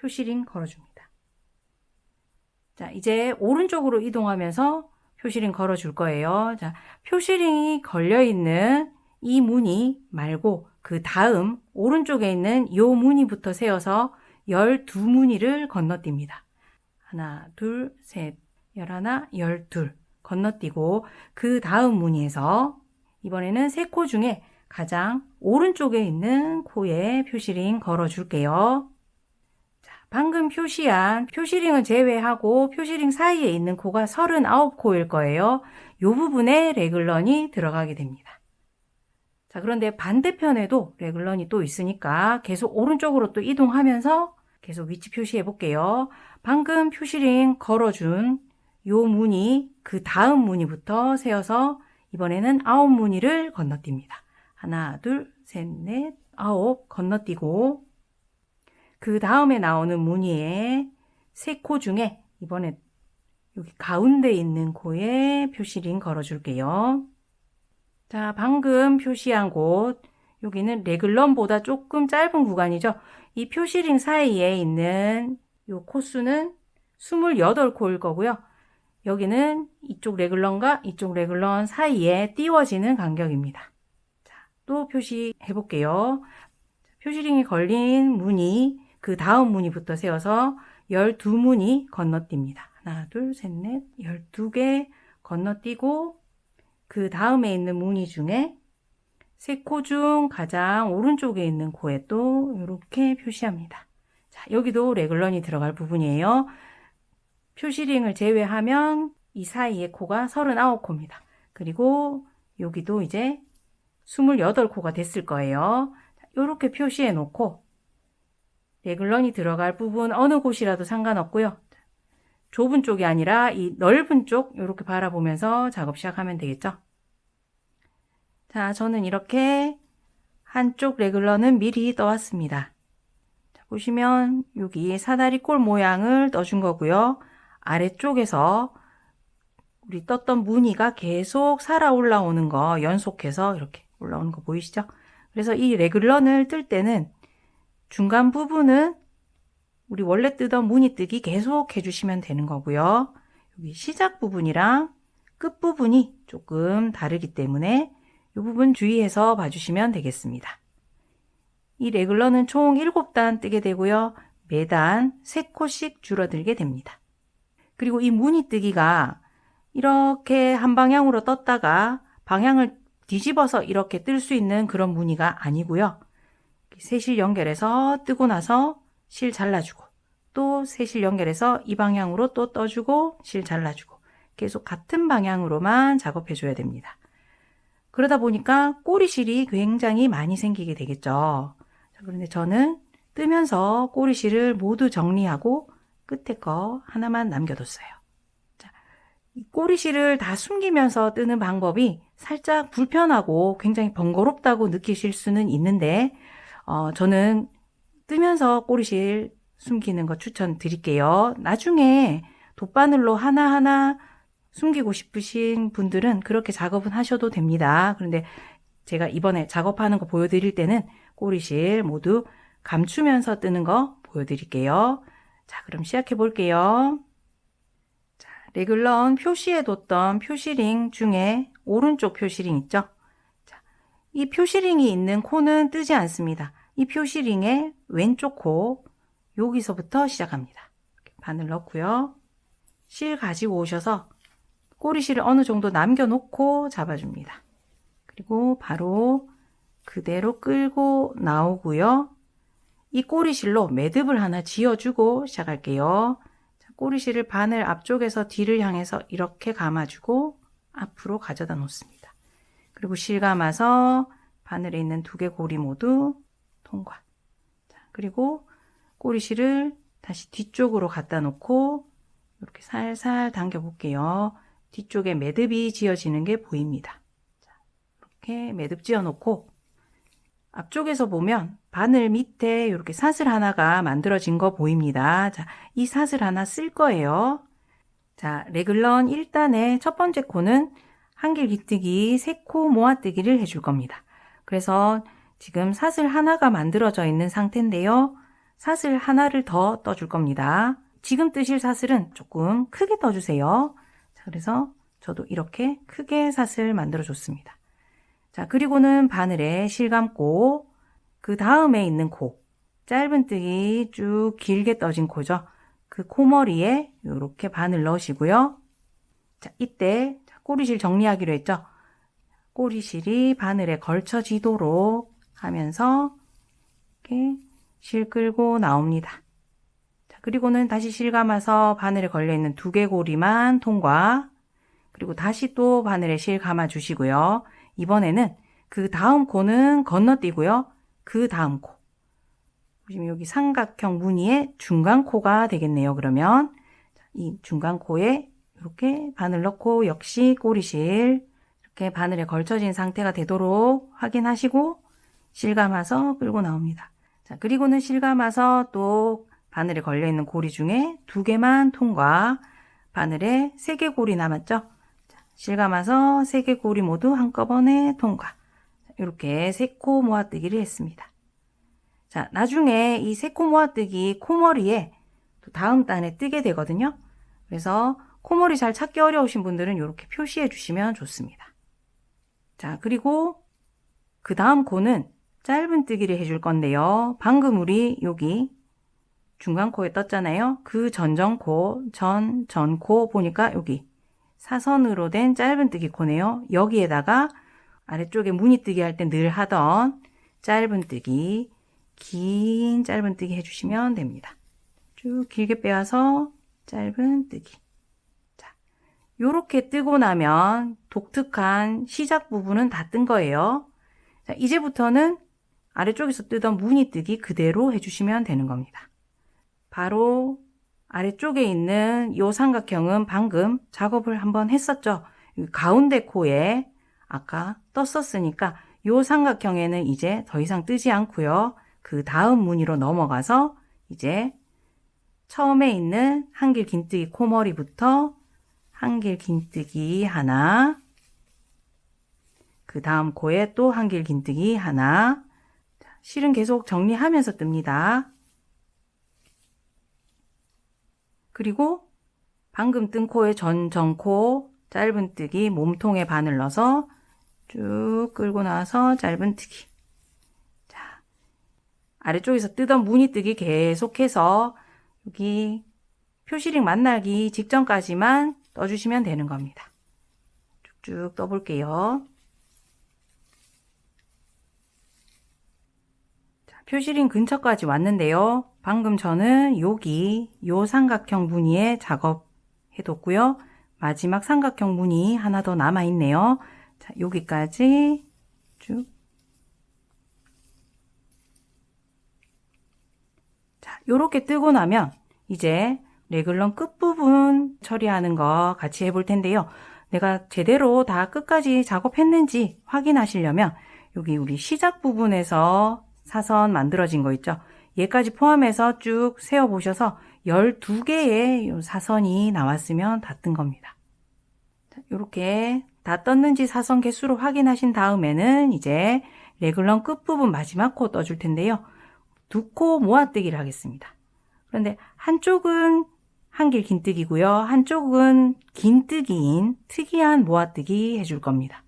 S1: 표시링 걸어줍니다. 자, 이제 오른쪽으로 이동하면서 표시링 걸어줄 거예요. 자, 표시링이 걸려있는 이 무늬 말고 그 다음 오른쪽에 있는 요 무늬부터 세어서 12무늬를 건너뜁니다. 하나, 둘, 셋, 11, 12 건너뛰고 그 다음 무늬에서 이번에는 세 코 중에 가장 오른쪽에 있는 코에 표시링 걸어줄게요. 자, 방금 표시한 표시링을 제외하고 표시링 사이에 있는 코가 39코일 거예요. 이 부분에 레글런이 들어가게 됩니다. 자, 그런데 반대편에도 레글런이 또 있으니까 계속 오른쪽으로 또 이동하면서 계속 위치 표시해 볼게요. 방금 표시링 걸어준 요 무늬, 그 다음 무늬부터 세어서 이번에는 9무늬를 건너뜁니다. 하나, 둘, 셋, 넷, 9 건너뛰고 그 다음에 나오는 무늬에 세 코 중에 이번에 여기 가운데 있는 코에 표시링 걸어줄게요. 자, 방금 표시한 곳, 여기는 레글런보다 조금 짧은 구간이죠. 이 표시링 사이에 있는 요 코수는 28코일 거고요. 여기는 이쪽 레글런과 이쪽 레글런 사이에 띄워지는 간격입니다. 자, 또 표시해 볼게요. 표시링이 걸린 무늬, 그 다음 무늬부터 세워서 12무늬 건너뜁니다. 하나, 둘, 셋, 넷, 12개 건너뛰고 그 다음에 있는 무늬 중에 세 코 중 가장 오른쪽에 있는 코에 또 이렇게 표시합니다. 자, 여기도 레글런이 들어갈 부분이에요. 표시링을 제외하면 이 사이에 코가 39코입니다. 그리고 여기도 이제 28코가 됐을 거예요. 이렇게 표시해 놓고 레글런이 들어갈 부분 어느 곳이라도 상관없고요. 좁은 쪽이 아니라 이 넓은 쪽 이렇게 바라보면서 작업 시작하면 되겠죠. 자, 저는 이렇게 한쪽 레글런은 미리 떠왔습니다. 자, 보시면 여기 사다리 꼴 모양을 떠준 거고요. 아래쪽에서 우리 떴던 무늬가 계속 살아 올라오는 거 연속해서 이렇게 올라오는 거 보이시죠? 그래서 이 레글런을 뜰 때는 중간 부분은 우리 원래 뜨던 무늬 뜨기 계속 해주시면 되는 거고요. 여기 시작 부분이랑 끝 부분이 조금 다르기 때문에 이 부분 주의해서 봐주시면 되겠습니다. 이 레글런은 총 7단 뜨게 되고요. 매단 3코씩 줄어들게 됩니다. 그리고 이 무늬 뜨기가 이렇게 한 방향으로 떴다가 방향을 뒤집어서 이렇게 뜰 수 있는 그런 무늬가 아니고요. 세실 연결해서 뜨고 나서 실 잘라주고 또 세실 연결해서 이 방향으로 또 떠주고 실 잘라주고 계속 같은 방향으로만 작업해 줘야 됩니다. 그러다 보니까 꼬리실이 굉장히 많이 생기게 되겠죠. 그런데 저는 뜨면서 꼬리실을 모두 정리하고 끝에 거 하나만 남겨뒀어요. 자, 이 꼬리실을 다 숨기면서 뜨는 방법이 살짝 불편하고 굉장히 번거롭다고 느끼실 수는 있는데 저는 뜨면서 꼬리실 숨기는 거 추천드릴게요. 나중에 돗바늘로 하나하나 숨기고 싶으신 분들은 그렇게 작업은 하셔도 됩니다. 그런데 제가 이번에 작업하는 거 보여드릴 때는 꼬리실 모두 감추면서 뜨는 거 보여드릴게요. 자, 그럼 시작해 볼게요. 자, 레글런 표시해 뒀던 표시링 중에 오른쪽 표시링 있죠? 자, 이 표시링이 있는 코는 뜨지 않습니다. 이 표시링의 왼쪽 코 여기서부터 시작합니다. 바늘 넣고요. 실 가지고 오셔서 꼬리실을 어느 정도 남겨놓고 잡아줍니다. 그리고 바로 그대로 끌고 나오고요. 이 꼬리실로 매듭을 하나 지어주고 시작할게요. 자, 꼬리실을 바늘 앞쪽에서 뒤를 향해서 이렇게 감아주고 앞으로 가져다 놓습니다. 그리고 실 감아서 바늘에 있는 2개 고리 모두 통과. 자, 그리고 꼬리실을 다시 뒤쪽으로 갖다 놓고 이렇게 살살 당겨 볼게요. 뒤쪽에 매듭이 지어지는 게 보입니다. 자, 이렇게 매듭 지어 놓고 앞쪽에서 보면 바늘 밑에 이렇게 사슬 하나가 만들어진 거 보입니다. 자, 이 사슬 하나 쓸 거예요. 자, 레글런 1단의 첫 번째 코는 한길 깃뜨기 3코 모아뜨기를 해줄 겁니다. 그래서 지금 사슬 하나가 만들어져 있는 상태인데요. 사슬 하나를 더 떠줄 겁니다. 지금 뜨실 사슬은 조금 크게 떠주세요. 자, 그래서 저도 이렇게 크게 사슬 만들어 줬습니다. 자, 그리고는 바늘에 실 감고 그 다음에 있는 코, 짧은뜨기 쭉 길게 떠진 코죠. 그 코머리에 이렇게 바늘 넣으시고요. 자, 이때 꼬리실 정리하기로 했죠. 꼬리실이 바늘에 걸쳐지도록 하면서 이렇게 실 끌고 나옵니다. 자, 그리고는 다시 실 감아서 바늘에 걸려있는 두개고리만 통과. 그리고 다시 또 바늘에 실 감아 주시고요. 이번에는 그 다음 코는 건너뛰고요. 그 다음 코. 보시면 여기 삼각형 무늬의 중간 코가 되겠네요. 그러면 이 중간 코에 이렇게 바늘 넣고 역시 꼬리실 이렇게 바늘에 걸쳐진 상태가 되도록 확인하시고 실 감아서 끌고 나옵니다. 자, 그리고는 실 감아서 또 바늘에 걸려있는 고리 중에 2개만 통과. 바늘에 3개 고리 남았죠? 자, 실 감아서 3개 고리 모두 한꺼번에 통과. 이렇게 3코 모아뜨기를 했습니다. 자, 나중에 이 3코 모아뜨기 코머리에 또 다음 단에 뜨게 되거든요. 그래서 코머리 잘 찾기 어려우신 분들은 이렇게 표시해 주시면 좋습니다. 자, 그리고 그 다음 코는 짧은뜨기를 해줄 건데요. 방금 우리 여기 중간 코에 떴잖아요. 그 전전코, 전코 보니까 여기 사선으로 된 짧은뜨기 코네요. 여기에다가 아래쪽에 무늬뜨기 할 때 늘 하던 짧은뜨기, 긴 짧은뜨기 해주시면 됩니다. 쭉 길게 빼와서 짧은뜨기. 자, 요렇게 뜨고 나면 독특한 시작 부분은 다 뜬 거예요. 자, 이제부터는 아래쪽에서 뜨던 무늬뜨기 그대로 해주시면 되는 겁니다. 바로 아래쪽에 있는 이 삼각형은 방금 작업을 한번 했었죠. 가운데 코에 아까 떴었으니까 이 삼각형에는 이제 더 이상 뜨지 않고요. 그 다음 무늬로 넘어가서 이제 처음에 있는 한길 긴뜨기 코머리부터 한길 긴뜨기 하나, 그 다음 코에 또 한길 긴뜨기 하나. 실은 계속 정리하면서 뜹니다. 그리고 방금 뜬 코에 전코 짧은뜨기 몸통에 바늘 넣어서 쭉 끌고 나와서 짧은뜨기. 자, 아래쪽에서 뜨던 무늬뜨기 계속해서 여기 표시링 만나기 직전까지만 떠주시면 되는 겁니다. 쭉쭉 떠볼게요. 자, 표시링 근처까지 왔는데요. 방금 저는 여기 요 삼각형 무늬에 작업해뒀고요. 마지막 삼각형 무늬 하나 더 남아있네요. 자, 여기까지 쭉. 자, 요렇게 뜨고 나면 이제 레글런 끝부분 처리하는 거 같이 해볼 텐데요. 내가 제대로 다 끝까지 작업했는지 확인하시려면 여기 우리 시작 부분에서 사선 만들어진 거 있죠. 얘까지 포함해서 쭉 세어보셔서 12개의 사선이 나왔으면 다 뜬 겁니다. 이렇게 다 떴는지 사선 개수로 확인하신 다음에는 이제 레글런 끝부분 마지막 코 떠줄 텐데요. 2코 모아뜨기를 하겠습니다. 그런데 한쪽은 한길 긴뜨기고요. 한쪽은 긴뜨기인 특이한 모아뜨기 해줄 겁니다.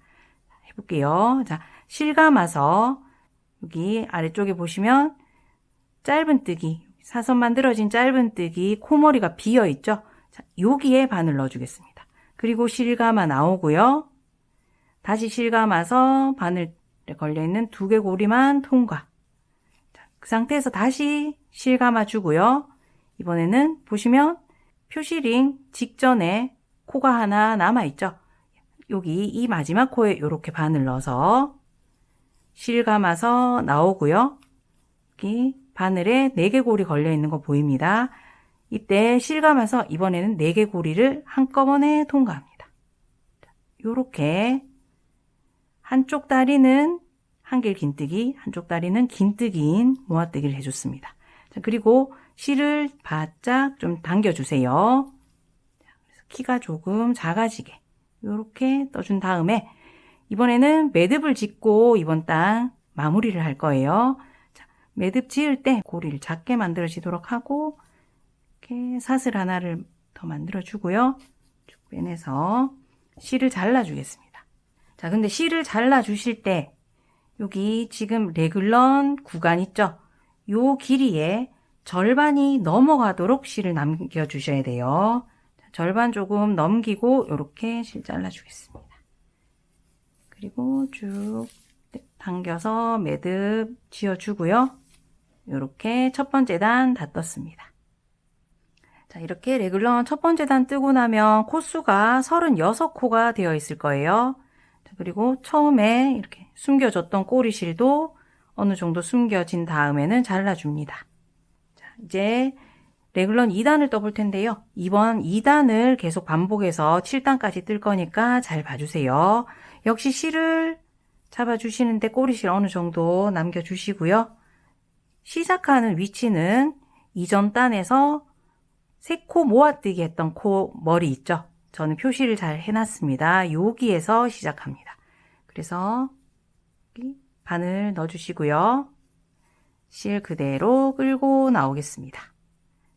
S1: 해볼게요. 자, 실 감아서 여기 아래쪽에 보시면 짧은뜨기, 사선 만들어진 짧은뜨기 코머리가 비어있죠. 자, 여기에 바늘 넣어주겠습니다. 그리고 실 감아 나오고요. 다시 실 감아서 바늘에 걸려있는 2개 고리만 통과. 자, 그 상태에서 다시 실 감아 주고요. 이번에는 보시면 표시링 직전에 코가 하나 남아있죠. 여기 이 마지막 코에 이렇게 바늘 넣어서 실 감아서 나오고요. 여기 바늘에 4개 고리 걸려있는 거 보입니다. 이때 실 감아서 이번에는 4개 고리를 한꺼번에 통과합니다. 요렇게 한쪽 다리는 한길 긴뜨기, 한쪽 다리는 긴뜨기인 모아뜨기를 해줬습니다. 자, 그리고 실을 바짝 좀 당겨주세요. 그래서 키가 조금 작아지게 요렇게 떠준 다음에 이번에는 매듭을 짓고 이번 단 마무리를 할 거예요. 자, 매듭 지을 때 고리를 작게 만들어지도록 하고 이렇게 사슬 하나를 더 만들어 주고요. 쭉 빼내서 실을 잘라 주겠습니다. 자, 근데 실을 잘라 주실 때 여기 지금 레글런 구간 있죠? 요 길이에 절반이 넘어가도록 실을 남겨 주셔야 돼요. 절반 조금 넘기고 이렇게 실 잘라 주겠습니다. 그리고 쭉 당겨서 매듭 지어 주고요. 이렇게 첫 번째 단 다 떴습니다. 자, 이렇게 레글런 첫 번째 단 뜨고 나면 코수가 36코가 되어 있을 거예요. 자, 그리고 처음에 이렇게 숨겨줬던 꼬리실도 어느 정도 숨겨진 다음에는 잘라줍니다. 자, 이제 레글런 2단을 떠볼 텐데요. 이번 2단을 계속 반복해서 7단까지 뜰 거니까 잘 봐주세요. 역시 실을 잡아주시는데 꼬리실 어느 정도 남겨주시고요. 시작하는 위치는 이전 단에서 3코 모아뜨기 했던 코 머리 있죠? 저는 표시를 잘 해놨습니다. 여기에서 시작합니다. 그래서 바늘 넣어주시고요. 실 그대로 끌고 나오겠습니다.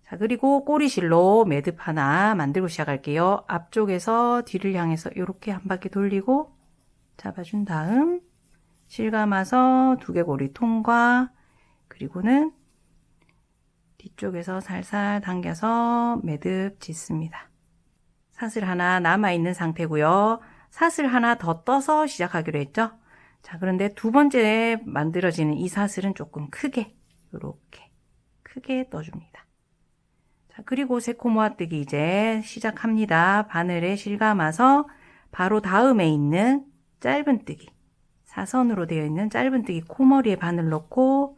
S1: 자, 그리고 꼬리실로 매듭 하나 만들고 시작할게요. 앞쪽에서 뒤를 향해서 이렇게 한 바퀴 돌리고 잡아준 다음 실 감아서 두개고리 통과, 그리고는 뒤쪽에서 살살 당겨서 매듭 짓습니다. 사슬 하나 남아있는 상태고요. 사슬 하나 더 떠서 시작하기로 했죠. 자, 그런데 두 번째 만들어지는 이 사슬은 조금 크게 이렇게 크게 떠줍니다. 자, 그리고 3코 모아뜨기 이제 시작합니다. 바늘에 실 감아서 바로 다음에 있는 짧은뜨기, 사선으로 되어 있는 짧은뜨기 코머리에 바늘 넣고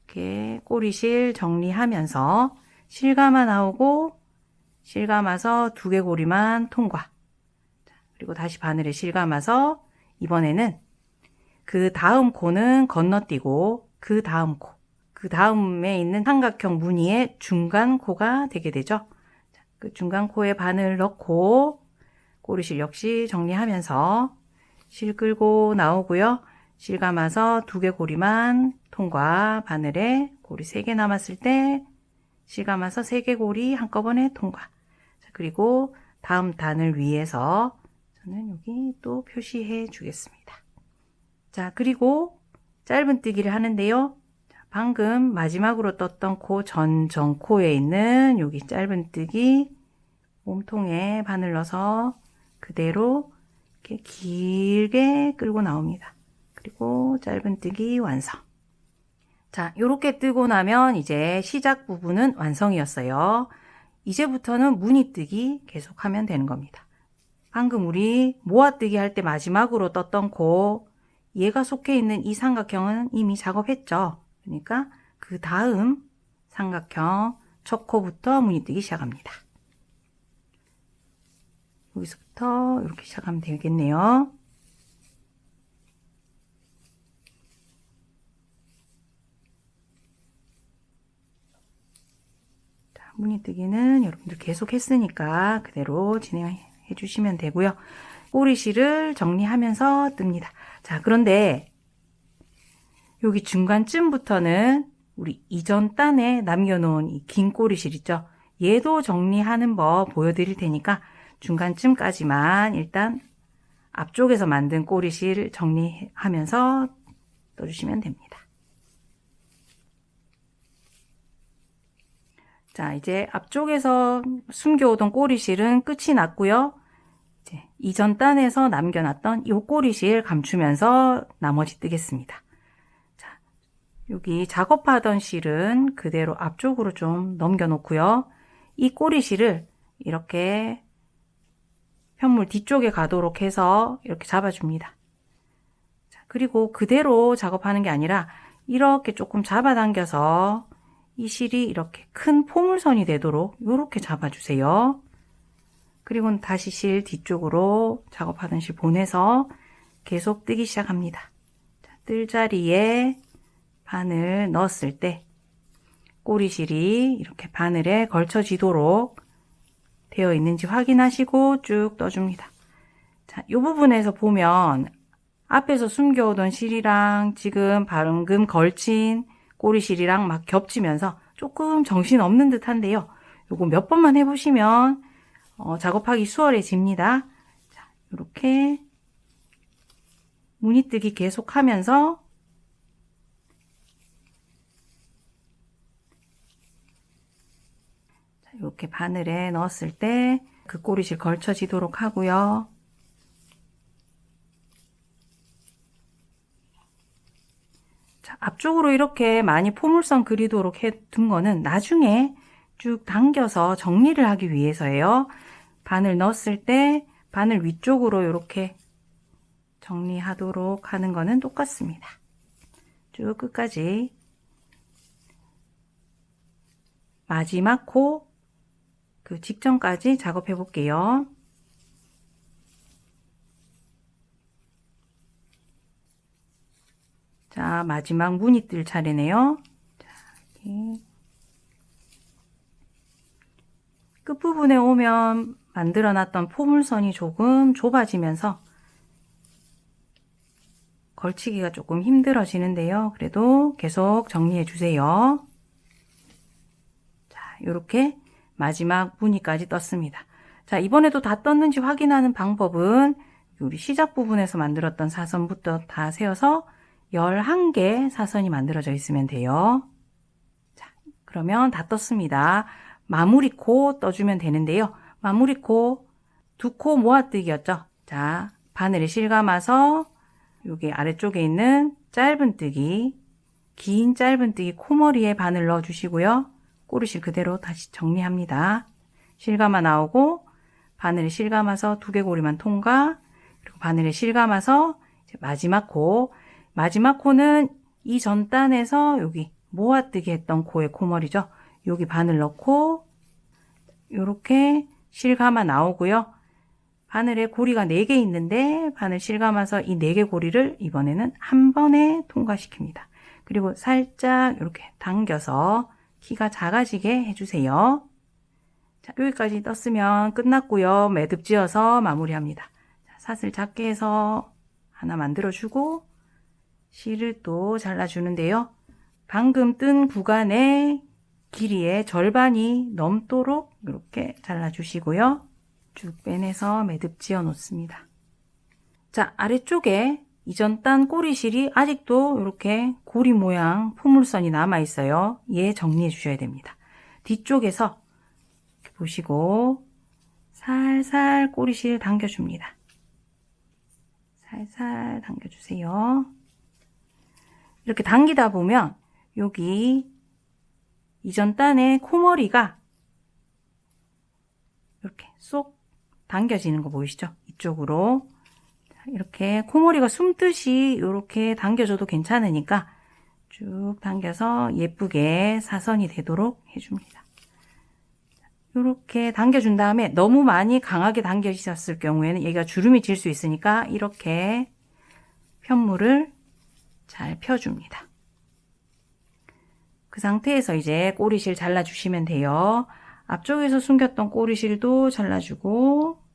S1: 이렇게 꼬리실 정리하면서 실 감아 나오고 실 감아서 두개고리만 통과. 그리고 다시 바늘에 실 감아서 이번에는 그 다음 코는 건너뛰고 그 다음 코, 그 다음에 있는 삼각형 무늬의 중간 코가 되게 되죠. 그 중간 코에 바늘 넣고 꼬리실 역시 정리하면서 실 끌고 나오고요. 실 감아서 두개고리만 통과, 바늘에 고리 3개 남았을 때 실 감아서 3개 고리 한꺼번에 통과. 자, 그리고 다음 단을 위해서 저는 여기 또 표시해 주겠습니다. 자, 그리고 짧은뜨기를 하는데요. 자, 방금 마지막으로 떴던 코 전코에 있는 여기 짧은뜨기 몸통에 바늘 넣어서 그대로 이렇게 길게 끌고 나옵니다. 그리고 짧은뜨기 완성. 자, 요렇게 뜨고 나면 이제 시작 부분은 완성이었어요. 이제부터는 무늬뜨기 계속하면 되는 겁니다. 방금 우리 모아뜨기 할 때 마지막으로 떴던 코, 얘가 속해 있는 이 삼각형은 이미 작업했죠. 그러니까 그 다음 삼각형 첫 코부터 무늬뜨기 시작합니다. 여기서부터 이렇게 시작하면 되겠네요. 자, 무늬뜨기는 여러분들 계속 했으니까 그대로 진행해 주시면 되고요. 꼬리실을 정리하면서 뜹니다. 자, 그런데 여기 중간쯤부터는 우리 이전 단에 남겨놓은 이 긴 꼬리실 있죠? 얘도 정리하는 법 보여드릴 테니까 중간쯤까지만 일단 앞쪽에서 만든 꼬리실 정리하면서 떠주시면 됩니다. 자, 이제 앞쪽에서 숨겨오던 꼬리실은 끝이 났고요. 이제 이전 단에서 남겨놨던 이 꼬리실 감추면서 나머지 뜨겠습니다. 자, 여기 작업하던 실은 그대로 앞쪽으로 좀 넘겨놓고요. 이 꼬리실을 이렇게 편물 뒤쪽에 가도록 해서 이렇게 잡아줍니다. 자, 그리고 그대로 작업하는 게 아니라 이렇게 조금 잡아당겨서 이 실이 이렇게 큰 포물선이 되도록 이렇게 잡아주세요. 그리고 다시 실 뒤쪽으로 작업하던 실 보내서 계속 뜨기 시작합니다. 자, 뜰 자리에 바늘 넣었을 때 꼬리실이 이렇게 바늘에 걸쳐지도록 되어 있는지 확인하시고 쭉 떠줍니다. 자, 이 부분에서 보면 앞에서 숨겨오던 실이랑 지금 방금 걸친 꼬리실이랑 막 겹치면서 조금 정신없는 듯 한데요. 요거 몇 번만 해보시면 작업하기 수월해집니다. 자, 이렇게 무늬뜨기 계속하면서 이렇게 바늘에 넣었을 때 그 꼬리실 걸쳐지도록 하고요. 자, 앞쪽으로 이렇게 많이 포물선 그리도록 해둔 거는 나중에 쭉 당겨서 정리를 하기 위해서예요. 바늘 넣었을 때 바늘 위쪽으로 이렇게 정리하도록 하는 거는 똑같습니다. 쭉 끝까지 마지막 코 그 직전까지 작업해 볼게요. 자, 마지막 무늬 뜰 차례네요. 자, 이렇게. 끝부분에 오면 만들어 놨던 포물선이 조금 좁아지면서 걸치기가 조금 힘들어지는데요. 그래도 계속 정리해 주세요. 자, 이렇게 마지막 무늬까지 떴습니다. 자, 이번에도 다 떴는지 확인하는 방법은 우리 시작 부분에서 만들었던 사선부터 다 세워서 11개 사선이 만들어져 있으면 돼요. 자, 그러면 다 떴습니다. 마무리 코 떠주면 되는데요. 마무리 코, 두 코 모아뜨기였죠. 자, 바늘에 실감아서 여기 아래쪽에 있는 짧은뜨기, 긴 짧은뜨기 코머리에 바늘 넣어 주시고요. 꼬리실 그대로 다시 정리합니다. 실감아 나오고 바늘에 실감아서 두개고리만 통과, 그리고 바늘에 실감아서 이제 마지막 코, 마지막 코는 이 전 단에서 여기 모아뜨기 했던 코의 코머리죠. 여기 바늘 넣고 이렇게 실감아 나오고요. 바늘에 고리가 4개 있는데 바늘 실감아서 이 4개 고리를 이번에는 한 번에 통과시킵니다. 그리고 살짝 이렇게 당겨서 키가 작아지게 해주세요. 자, 여기까지 떴으면 끝났고요. 매듭 지어서 마무리합니다. 자, 사슬 작게 해서 하나 만들어주고 실을 또 잘라주는데요. 방금 뜬 구간의 길이의 절반이 넘도록 이렇게 잘라주시고요. 쭉 빼내서 매듭 지어 놓습니다. 자, 아래쪽에 이전 딴 꼬리실이 아직도 이렇게 고리 모양 포물선이 남아 있어요. 얘 정리해 주셔야 됩니다. 뒤쪽에서 이렇게 보시고 살살 꼬리실 당겨줍니다. 살살 당겨주세요. 이렇게 당기다 보면 여기 이전 단의 코머리가 이렇게 쏙 당겨지는 거 보이시죠? 이쪽으로 이렇게 코머리가 숨듯이 이렇게 당겨줘도 괜찮으니까 쭉 당겨서 예쁘게 사선이 되도록 해줍니다. 이렇게 당겨준 다음에 너무 많이 강하게 당겨지셨을 경우에는 얘가 주름이 질 수 있으니까 이렇게 편물을 잘 펴줍니다. 그 상태에서 이제 꼬리실 잘라주시면 돼요. 앞쪽에서 숨겼던 꼬리실도 잘라주고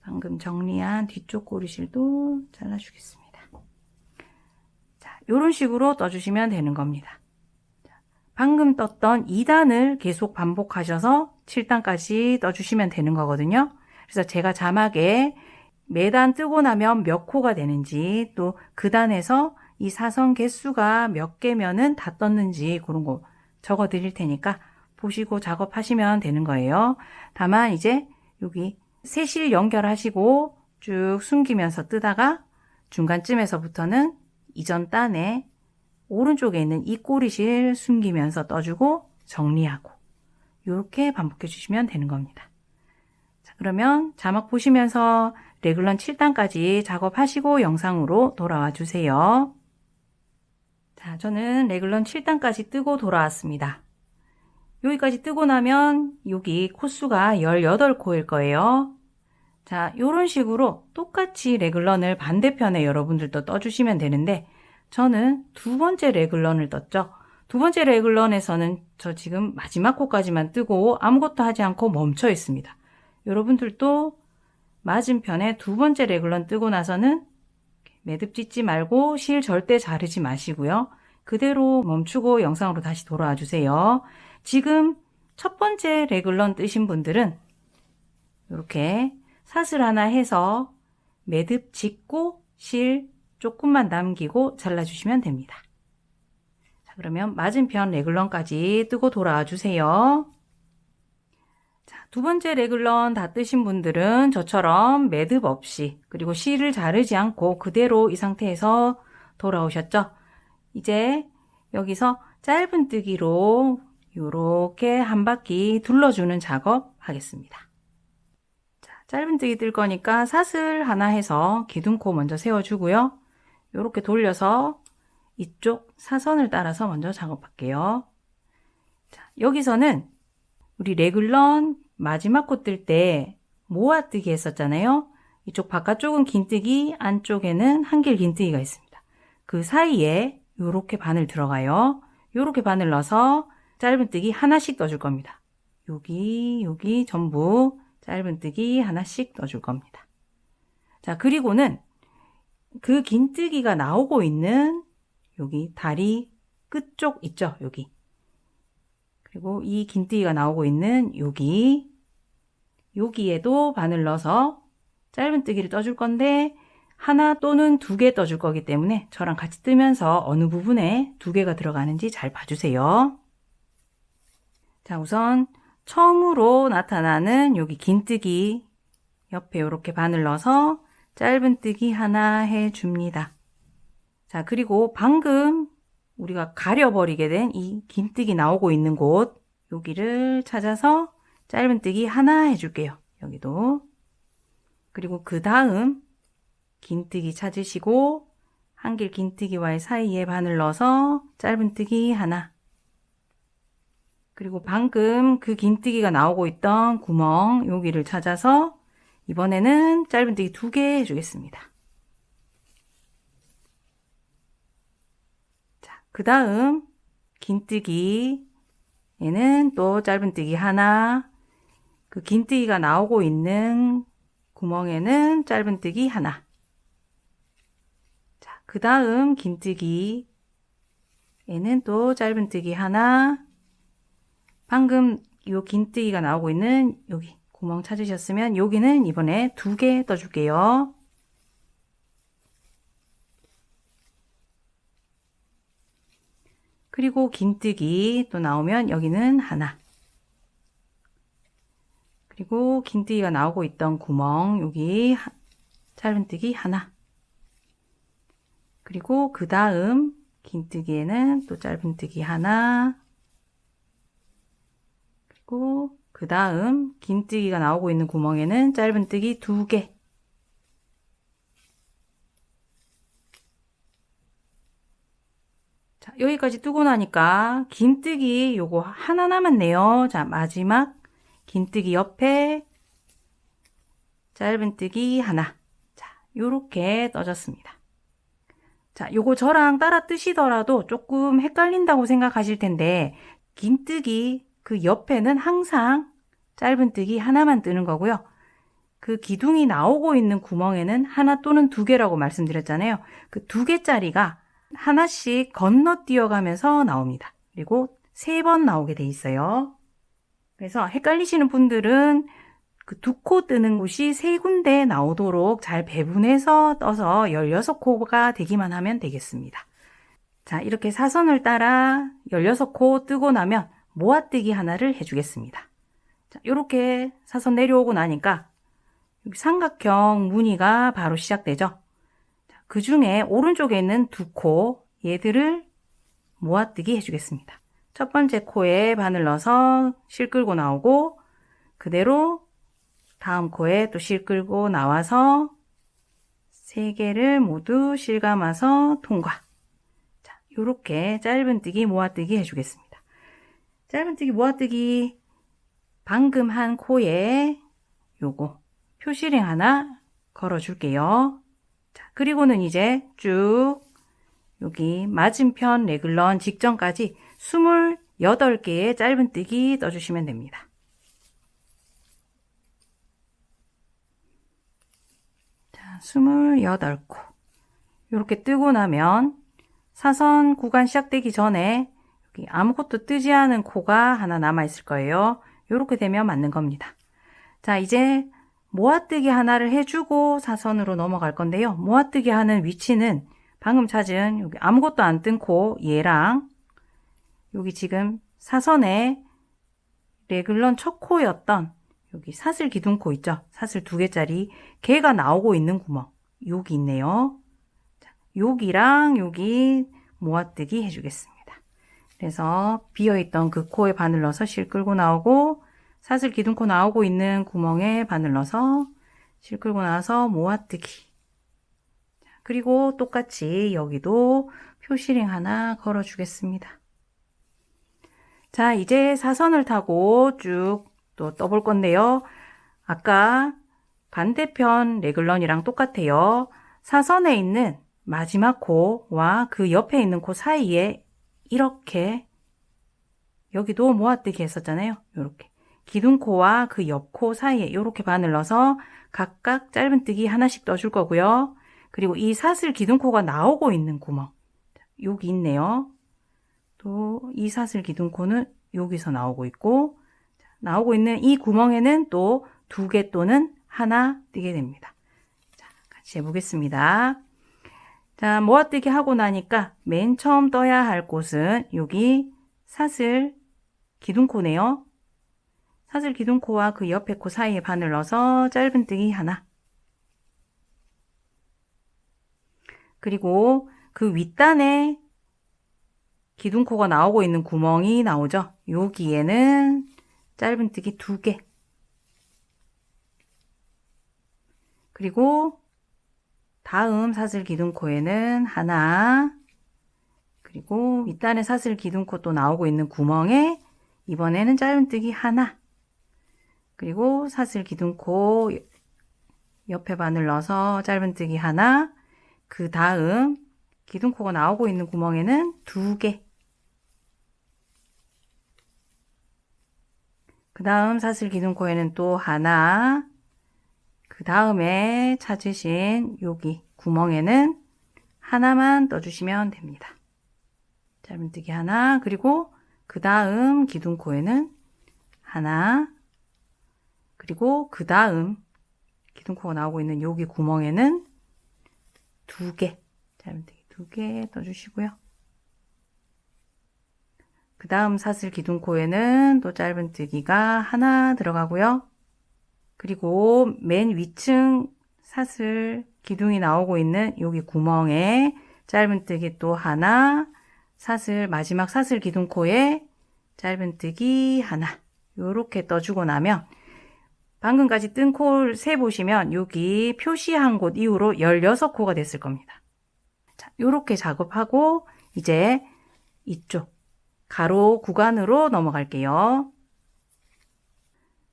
S1: 방금 정리한 뒤쪽 꼬리실도 잘라주겠습니다. 자, 이런 식으로 떠주시면 되는 겁니다. 자, 방금 떴던 2단을 계속 반복하셔서 7단까지 떠주시면 되는 거거든요. 그래서 제가 자막에 매단 뜨고 나면 몇 코가 되는지 또 그 단에서 이 사선 개수가 몇 개면은 다 떴는지 그런 거 적어 드릴 테니까 보시고 작업하시면 되는 거예요. 다만 이제 여기 세실 연결하시고 쭉 숨기면서 뜨다가 중간쯤에서부터는 이전 단에 오른쪽에 있는 이 꼬리실 숨기면서 떠주고 정리하고 이렇게 반복해 주시면 되는 겁니다. 자, 그러면 자막 보시면서 레글런 7단까지 작업하시고 영상으로 돌아와 주세요. 자, 저는 레글런 7단까지 뜨고 돌아왔습니다. 여기까지 뜨고 나면 여기 코수가 18코일 거예요. 자, 이런 식으로 똑같이 레글런을 반대편에 여러분들도 떠주시면 되는데 저는 두 번째 레글런을 떴죠. 두 번째 레글런에서는 저 지금 마지막 코까지만 뜨고 아무것도 하지 않고 멈춰 있습니다. 여러분들도 맞은편에 두 번째 레글런 뜨고 나서는 매듭 찢지 말고 실 절대 자르지 마시고요. 그대로 멈추고 영상으로 다시 돌아와 주세요. 지금 첫 번째 레글런 뜨신 분들은 이렇게 사슬 하나 해서 매듭 짓고 실 조금만 남기고 잘라주시면 됩니다. 자, 그러면 맞은편 레글런까지 뜨고 돌아와 주세요. 자, 두 번째 레글런 다 뜨신 분들은 저처럼 매듭 없이 그리고 실을 자르지 않고 그대로 이 상태에서 돌아오셨죠? 이제 여기서 짧은뜨기로 이렇게 한 바퀴 둘러주는 작업 하겠습니다. 자, 짧은뜨기 뜰 거니까 사슬 하나 해서 기둥코 먼저 세워주고요. 이렇게 돌려서 이쪽 사선을 따라서 먼저 작업할게요. 자, 여기서는 우리 레글런 마지막 코 뜰 때 모아뜨기 했었잖아요. 이쪽 바깥쪽은 긴뜨기, 안쪽에는 한길 긴뜨기가 있습니다. 그 사이에 이렇게 바늘 들어가요. 이렇게 바늘 넣어서 짧은뜨기 하나씩 떠줄 겁니다. 여기 전부 짧은뜨기 하나씩 떠줄 겁니다. 자, 그리고는 그 긴뜨기가 나오고 있는 여기 다리 끝쪽 있죠? 여기. 그리고 이 긴뜨기가 나오고 있는 여기에도 바늘 넣어서 짧은뜨기를 떠줄 건데 하나 또는 두 개 떠줄 거기 때문에 저랑 같이 뜨면서 어느 부분에 두 개가 들어가는지 잘 봐주세요. 자, 우선 처음으로 나타나는 여기 긴뜨기 옆에 이렇게 바늘 넣어서 짧은뜨기 하나 해줍니다. 자, 그리고 방금 우리가 가려버리게 된 이 긴뜨기 나오고 있는 곳 여기를 찾아서 짧은뜨기 하나 해줄게요. 여기도. 그리고 그 다음 긴뜨기 찾으시고 한길 긴뜨기와의 사이에 바늘 넣어서 짧은뜨기 하나. 그리고 방금 그 긴뜨기가 나오고 있던 구멍 여기를 찾아서 이번에는 짧은뜨기 두 개 해주겠습니다. 자, 그 다음 긴뜨기에는 또 짧은뜨기 하나, 그 긴뜨기가 나오고 있는 구멍에는 짧은뜨기 하나. 자, 그 다음 긴뜨기에는 또 짧은뜨기 하나. 방금 요 긴뜨기가 나오고 있는 여기 구멍 찾으셨으면 여기는 이번에 두 개 떠줄게요. 그리고 긴뜨기 또 나오면 여기는 하나. 그리고 긴뜨기가 나오고 있던 구멍 여기 짧은뜨기 하나. 그리고 그 다음 긴뜨기에는 또 짧은뜨기 하나. 그리고 그 다음 긴뜨기가 나오고 있는 구멍에는 짧은뜨기 두 개. 자, 여기까지 뜨고 나니까 긴뜨기 요거 하나 남았네요. 자, 마지막 긴뜨기 옆에 짧은뜨기 하나. 자, 요렇게 떠졌습니다. 자, 요거 저랑 따라 뜨시더라도 조금 헷갈린다고 생각하실 텐데 긴뜨기 그 옆에는 항상 짧은뜨기 하나만 뜨는 거고요. 그 기둥이 나오고 있는 구멍에는 하나 또는 두 개라고 말씀드렸잖아요. 그 두 개짜리가 하나씩 건너뛰어가면서 나옵니다. 그리고 3번 나오게 돼 있어요. 그래서 헷갈리시는 분들은 그 두 코 뜨는 곳이 3군데 나오도록 잘 배분해서 떠서 16코가 되기만 하면 되겠습니다. 자, 이렇게 사선을 따라 16코 뜨고 나면 모아뜨기 하나를 해주겠습니다. 자, 이렇게 사선 내려오고 나니까 여기 삼각형 무늬가 바로 시작되죠. 그 중에 오른쪽에 있는 두 코 얘들을 모아뜨기 해주겠습니다. 첫 번째 코에 바늘 넣어서 실 끌고 나오고 그대로 다음 코에 또 실 끌고 나와서 3개를 모두 실 감아서 통과. 자, 요렇게 짧은뜨기 모아뜨기 해주겠습니다. 짧은뜨기 모아뜨기 방금 한 코에 요거 표시링 하나 걸어 줄게요. 자, 그리고는 이제 쭉 여기 맞은편 레글런 직전까지 28개의 짧은뜨기 떠주시면 됩니다. 자, 28코 이렇게 뜨고 나면 사선 구간 시작되기 전에 여기 아무것도 뜨지 않은 코가 하나 남아 있을 거예요. 이렇게 되면 맞는 겁니다. 자, 이제 모아뜨기 하나를 해주고 사선으로 넘어갈 건데요. 모아뜨기 하는 위치는 방금 찾은 여기 아무것도 안 뜬 코 얘랑 여기 지금 사선에 레글런 첫 코였던 여기 사슬 기둥코 있죠? 사슬 2개짜리 걔가 나오고 있는 구멍 여기 있네요. 자, 여기랑 여기 모아뜨기 해주겠습니다. 그래서 비어있던 그 코에 바늘 넣어서 실 끌고 나오고 사슬 기둥코 나오고 있는 구멍에 바늘 넣어서 실 끌고 나와서 모아뜨기. 그리고 똑같이 여기도 표시링 하나 걸어 주겠습니다. 자, 이제 사선을 타고 쭉 또 떠볼 건데요. 아까 반대편 레글런이랑 똑같아요. 사선에 있는 마지막 코와 그 옆에 있는 코 사이에 이렇게 여기도 모아뜨기 했었잖아요. 이렇게 기둥코와 그 옆 코 사이에 이렇게 바늘 넣어서 각각 짧은뜨기 하나씩 떠줄 거고요. 그리고 이 사슬 기둥코가 나오고 있는 구멍 여기 있네요. 또 이 사슬 기둥코는 여기서 나오고 있고 나오고 있는 이 구멍에는 또 2개 또는 하나 뜨게 됩니다. 자, 같이 해보겠습니다. 자, 모아뜨기 하고 나니까 맨 처음 떠야 할 곳은 여기 사슬 기둥코네요. 사슬 기둥코와 그 옆에 코 사이에 바늘 넣어서 짧은뜨기 하나. 그리고 그 윗단에 기둥코가 나오고 있는 구멍이 나오죠. 여기에는 짧은뜨기 2개. 그리고 다음 사슬 기둥코에는 하나. 그리고 윗단에 사슬 기둥코 또 나오고 있는 구멍에 이번에는 짧은뜨기 하나. 그리고 사슬 기둥코 옆에 바늘 넣어서 짧은뜨기 하나. 그 다음 기둥코가 나오고 있는 구멍에는 2개. 그 다음 사슬 기둥코에는 또 하나. 그 다음에 찾으신 여기 구멍에는 하나만 떠주시면 됩니다. 짧은뜨기 하나. 그리고 그 다음 기둥코에는 하나. 그리고 그 다음 기둥코가 나오고 있는 여기 구멍에는 2개. 짧은뜨기 2개 떠주시고요. 그 다음 사슬 기둥코에는 또 짧은뜨기가 하나 들어가고요. 그리고 맨 위층 사슬 기둥이 나오고 있는 여기 구멍에 짧은뜨기 또 하나, 마지막 사슬 기둥코에 짧은뜨기 하나 요렇게 떠주고 나면 방금까지 뜬 코를 세보시면 여기 표시한 곳 이후로 16코가 됐을 겁니다. 자, 요렇게 작업하고 이제 이쪽 가로 구간으로 넘어갈게요.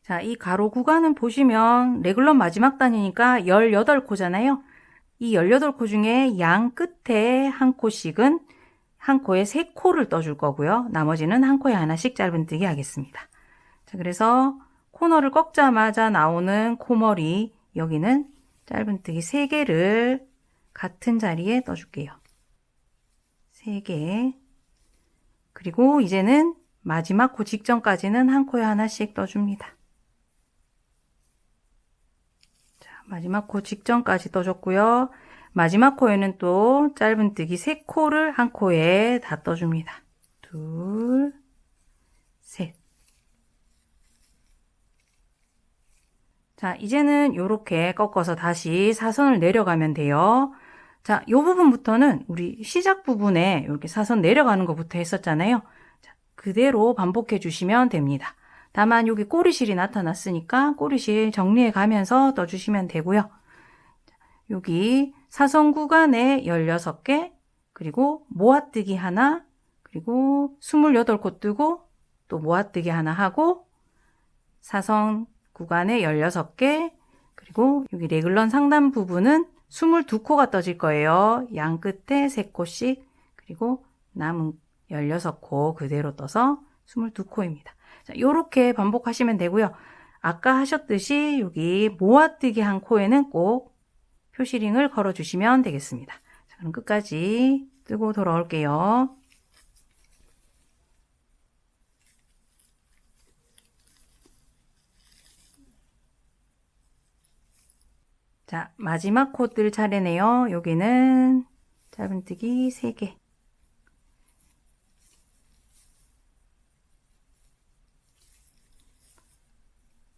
S1: 자, 이 가로 구간은 보시면 레글런 마지막 단이니까 18코잖아요. 이 18코 중에 양 끝에 한 코씩은 한 코에 3코를 떠줄 거고요. 나머지는 한 코에 하나씩 짧은뜨기 하겠습니다. 자, 그래서 코너를 꺾자마자 나오는 코머리 여기는 짧은뜨기 3개를 같은 자리에 떠줄게요. 3개. 그리고 이제는 마지막 코 직전까지는 한 코에 하나씩 떠줍니다. 자, 마지막 코 직전까지 떠줬고요. 마지막 코에는 또 짧은뜨기 3코를 한 코에 다 떠줍니다. 둘, 셋. 자, 이제는 이렇게 꺾어서 다시 사선을 내려가면 돼요. 자, 이 부분부터는 우리 시작 부분에 이렇게 사선 내려가는 것부터 했었잖아요. 자, 그대로 반복해 주시면 됩니다. 다만 여기 꼬리실이 나타났으니까 꼬리실 정리해 가면서 떠주시면 되고요. 자, 여기 사선 구간에 16개, 그리고 모아뜨기 하나, 그리고 28코 뜨고 또 모아뜨기 하나 하고 사선 구간에 16개, 그리고 여기 레글런 상단 부분은 22코가 떠질 거예요. 양 끝에 3코씩, 그리고 남은 16코 그대로 떠서 22코입니다. 자, 요렇게 반복하시면 되고요. 아까 하셨듯이 여기 모아뜨기 한 코에는 꼭 표시링을 걸어 주시면 되겠습니다. 자, 그럼 끝까지 뜨고 돌아올게요. 자, 마지막 코 뜰 차례네요. 여기는 짧은뜨기 3개.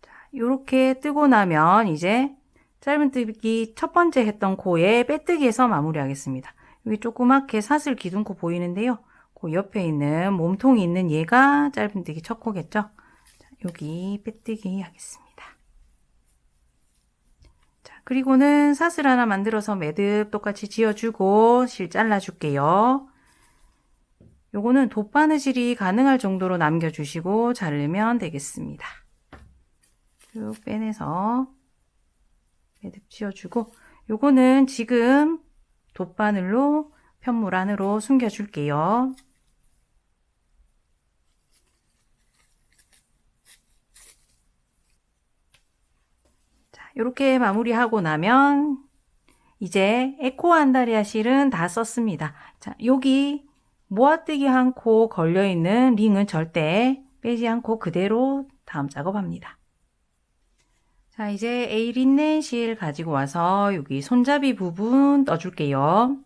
S1: 자, 요렇게 뜨고 나면 이제 짧은뜨기 첫 번째 했던 코에 빼뜨기해서 마무리하겠습니다. 여기 조그맣게 사슬 기둥코 보이는데요. 그 옆에 있는 몸통이 있는 얘가 짧은뜨기 첫 코겠죠. 자, 여기 빼뜨기 하겠습니다. 자, 그리고는 사슬 하나 만들어서 매듭 똑같이 지어주고 실 잘라줄게요. 요거는 돗바느질이 가능할 정도로 남겨주시고 자르면 되겠습니다. 쭉 빼내서 매듭 지어주고 요거는 지금 돗바늘로 편물 안으로 숨겨줄게요. 자, 이렇게 마무리하고 나면 이제 에코 안다리아 실은 다 썼습니다. 자, 여기 모아뜨기 한 코 걸려있는 링은 절대 빼지 않고 그대로 다음 작업합니다. 자, 이제 에이린넨 실 가지고 와서 여기 손잡이 부분 떠줄게요.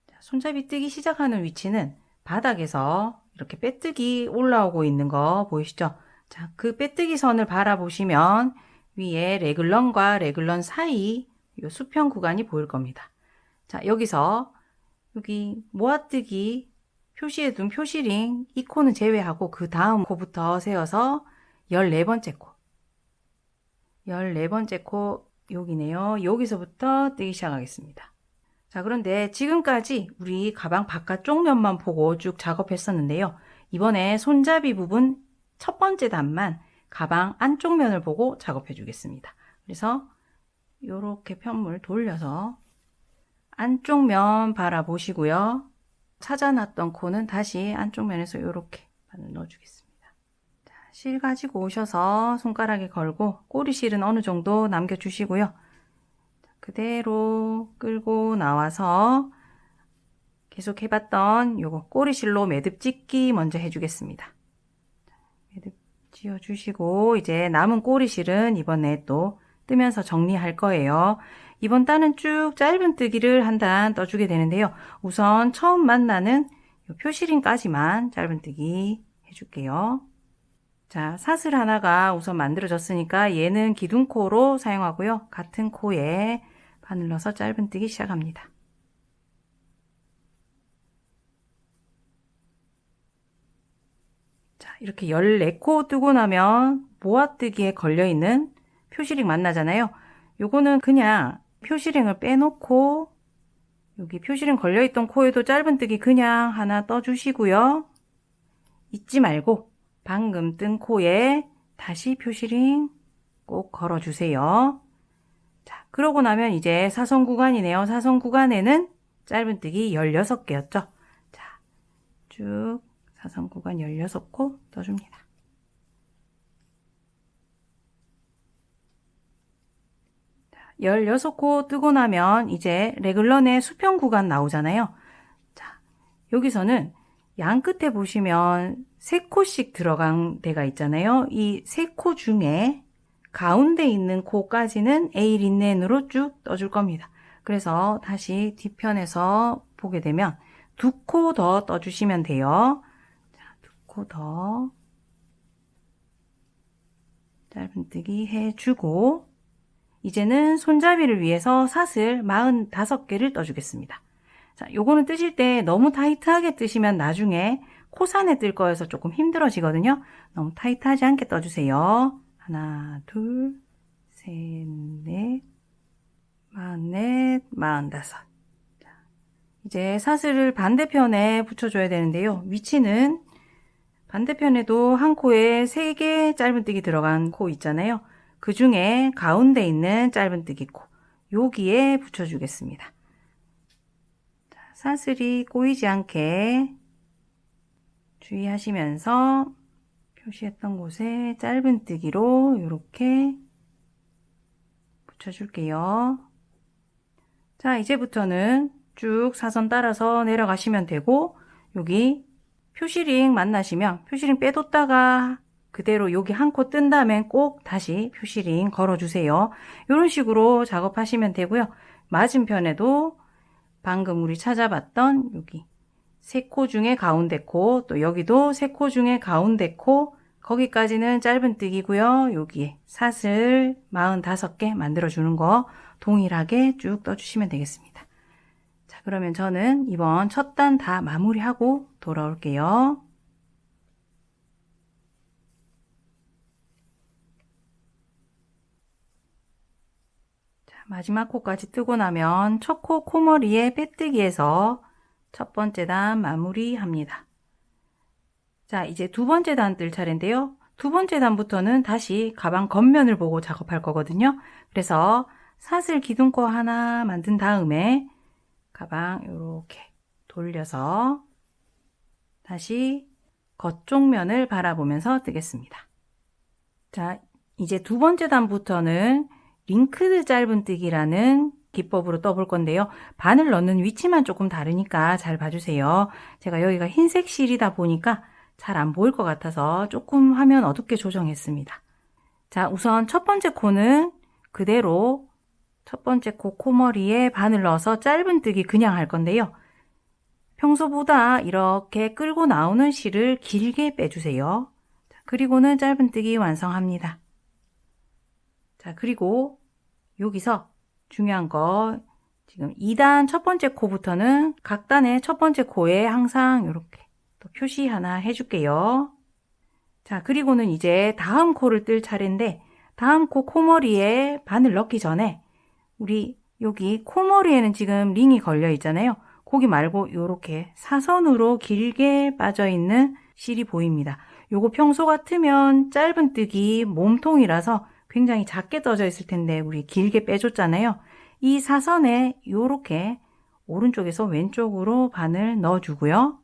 S1: 자, 손잡이 뜨기 시작하는 위치는 바닥에서 이렇게 빼뜨기 올라오고 있는 거 보이시죠? 자, 그 빼뜨기 선을 바라보시면 위에 레글런과 레글런 사이 이 수평 구간이 보일 겁니다. 자, 여기서 여기 모아뜨기 표시해둔 표시링 이 코는 제외하고 그 다음 코부터 세워서 14번째 코. 14번째 코 여기네요. 여기서부터 뜨기 시작하겠습니다. 자, 그런데 지금까지 우리 가방 바깥쪽 면만 보고 쭉 작업했었는데요. 이번에 손잡이 부분 첫 번째 단만 가방 안쪽 면을 보고 작업해 주겠습니다. 그래서 이렇게 편물 돌려서 안쪽 면 바라보시고요. 찾아놨던 코는 다시 안쪽 면에서 이렇게 바늘 넣어주겠습니다. 자, 실 가지고 오셔서 손가락에 걸고 꼬리실은 어느 정도 남겨주시고요. 그대로 끌고 나와서 계속 해봤던 요거 꼬리실로 매듭 찍기 먼저 해주겠습니다. 매듭 지어주시고 이제 남은 꼬리실은 이번에 또 뜨면서 정리할 거예요. 이번 단은 쭉 짧은뜨기를 한 단 떠주게 되는데요. 우선 처음 만나는 요 표시링까지만 짧은뜨기 해줄게요. 자, 사슬 하나가 우선 만들어졌으니까 얘는 기둥코로 사용하고요. 같은 코에 바늘 넣어서 짧은뜨기 시작합니다. 자, 이렇게 14코 뜨고 나면 모아뜨기에 걸려있는 표시링 만나잖아요. 요거는 그냥 표시링을 빼놓고 여기 표시링 걸려있던 코에도 짧은뜨기 그냥 하나 떠주시고요. 잊지 말고 방금 뜬 코에 다시 표시링 꼭 걸어주세요. 자, 그러고 나면 이제 사선 구간이네요. 사선 구간에는 짧은뜨기 16개였죠. 자, 쭉 사선 구간 16코 떠줍니다. 자, 16코 뜨고 나면 이제 레글런의 수평 구간 나오잖아요. 자, 여기서는 양 끝에 보시면 3코씩 들어간 데가 있잖아요. 이 3코 중에 가운데 있는 코까지는 에이린넨으로 쭉 떠줄 겁니다. 그래서 다시 뒤편에서 보게 되면 2코 더 떠주시면 돼요. 자, 2코 더 짧은뜨기 해주고 이제는 손잡이를 위해서 사슬 45개를 떠주겠습니다. 자, 요거는 뜨실 때 너무 타이트하게 뜨시면 나중에 코산에 뜰 거여서 조금 힘들어지거든요. 너무 타이트하지 않게 떠주세요. 하나, 둘, 셋, 넷, 44, 45. 자, 이제 사슬을 반대편에 붙여줘야 되는데요. 위치는 반대편에도 한 코에 3개 짧은뜨기 들어간 코 있잖아요. 그 중에 가운데 있는 짧은뜨기 코 여기에 붙여주겠습니다. 자, 사슬이 꼬이지 않게 주의하시면서 표시했던 곳에 짧은뜨기로 이렇게 붙여줄게요. 자, 이제부터는 쭉 사선 따라서 내려가시면 되고 여기 표시링 만나시면 표시링 빼뒀다가 그대로 여기 한 코 뜬 다음엔 꼭 다시 표시링 걸어주세요. 이런 식으로 작업하시면 되고요. 맞은편에도 방금 우리 찾아봤던 여기 3코 중에 가운데 코, 또 여기도 3코 중에 가운데 코, 거기까지는 짧은뜨기고요. 여기에 사슬 45개 만들어주는 거 동일하게 쭉 떠주시면 되겠습니다. 자, 그러면 저는 이번 첫 단 다 마무리하고 돌아올게요. 자, 마지막 코까지 뜨고 나면 첫 코 코머리에 빼뜨기해서 첫 번째 단 마무리합니다. 자, 이제 두 번째 단 뜰 차례인데요. 두 번째 단부터는 다시 가방 겉면을 보고 작업할 거거든요. 그래서 사슬 기둥코 하나 만든 다음에 가방 이렇게 돌려서 다시 겉쪽 면을 바라보면서 뜨겠습니다. 자, 이제 두 번째 단부터는 링크드 짧은뜨기라는 기법으로 떠볼 건데요. 바늘 넣는 위치만 조금 다르니까 잘 봐주세요. 제가 여기가 흰색 실이다 보니까 잘 안 보일 것 같아서 조금 화면 어둡게 조정했습니다. 자, 우선 첫 번째 코는 그대로 첫 번째 코 코머리에 바늘 넣어서 짧은뜨기 그냥 할 건데요. 평소보다 이렇게 끌고 나오는 실을 길게 빼주세요. 그리고는 짧은뜨기 완성합니다. 자, 그리고 여기서 중요한 거 지금 2단 첫 번째 코부터는 각 단의 첫 번째 코에 항상 이렇게 또 표시 하나 해줄게요. 자, 그리고는 이제 다음 코를 뜰 차례인데 다음 코 코머리에 바늘 넣기 전에 우리 여기 코머리에는 지금 링이 걸려 있잖아요. 거기 말고 이렇게 사선으로 길게 빠져 있는 실이 보입니다. 요거 평소 같으면 짧은뜨기 몸통이라서 굉장히 작게 떠져 있을 텐데 우리 길게 빼줬잖아요. 이 사선에 이렇게 오른쪽에서 왼쪽으로 바늘 넣어주고요.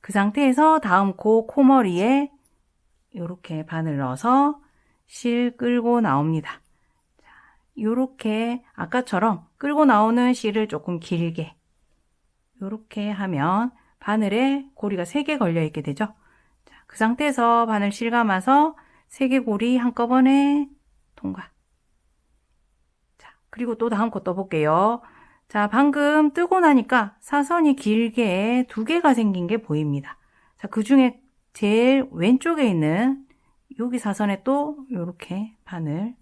S1: 그 상태에서 다음 코 코머리에 이렇게 바늘 넣어서 실 끌고 나옵니다. 이렇게 아까처럼 끌고 나오는 실을 조금 길게 이렇게 하면 바늘에 고리가 3개 걸려 있게 되죠. 자, 그 상태에서 바늘 실감아서 3개 고리 한꺼번에 통과. 자, 그리고 또 다음 코 떠볼게요. 자, 방금 뜨고 나니까 사선이 길게 2개가 생긴 게 보입니다. 자, 그 중에 제일 왼쪽에 있는 여기 사선에 또 이렇게 바늘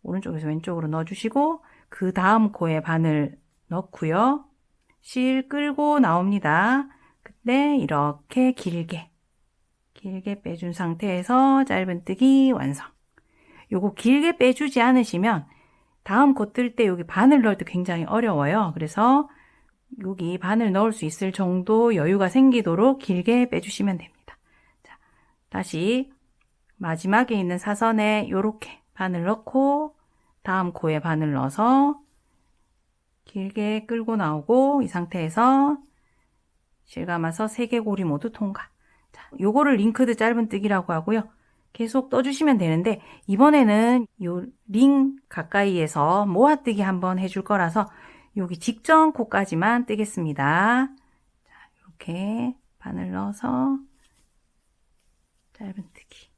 S1: 오른쪽에서 왼쪽으로 넣어주시고 그 다음 코에 바늘 넣고요. 실 끌고 나옵니다. 그때 이렇게 길게 빼준 상태에서 짧은뜨기 완성. 요거 길게 빼주지 않으시면 다음 코 뜰 때 여기 바늘 넣을 때 굉장히 어려워요. 그래서 여기 바늘 넣을 수 있을 정도 여유가 생기도록 길게 빼주시면 됩니다. 자, 다시 마지막에 있는 사선에 이렇게 바늘 넣고 다음 코에 바늘 넣어서 길게 끌고 나오고 이 상태에서 실감아서 3개 고리 모두 통과. 자, 요거를 링크드 짧은뜨기라고 하고요. 계속 떠주시면 되는데 이번에는 요 링 가까이에서 모아뜨기 한번 해줄 거라서 여기 직전 코까지만 뜨겠습니다. 자, 이렇게 바늘 넣어서 짧은뜨기.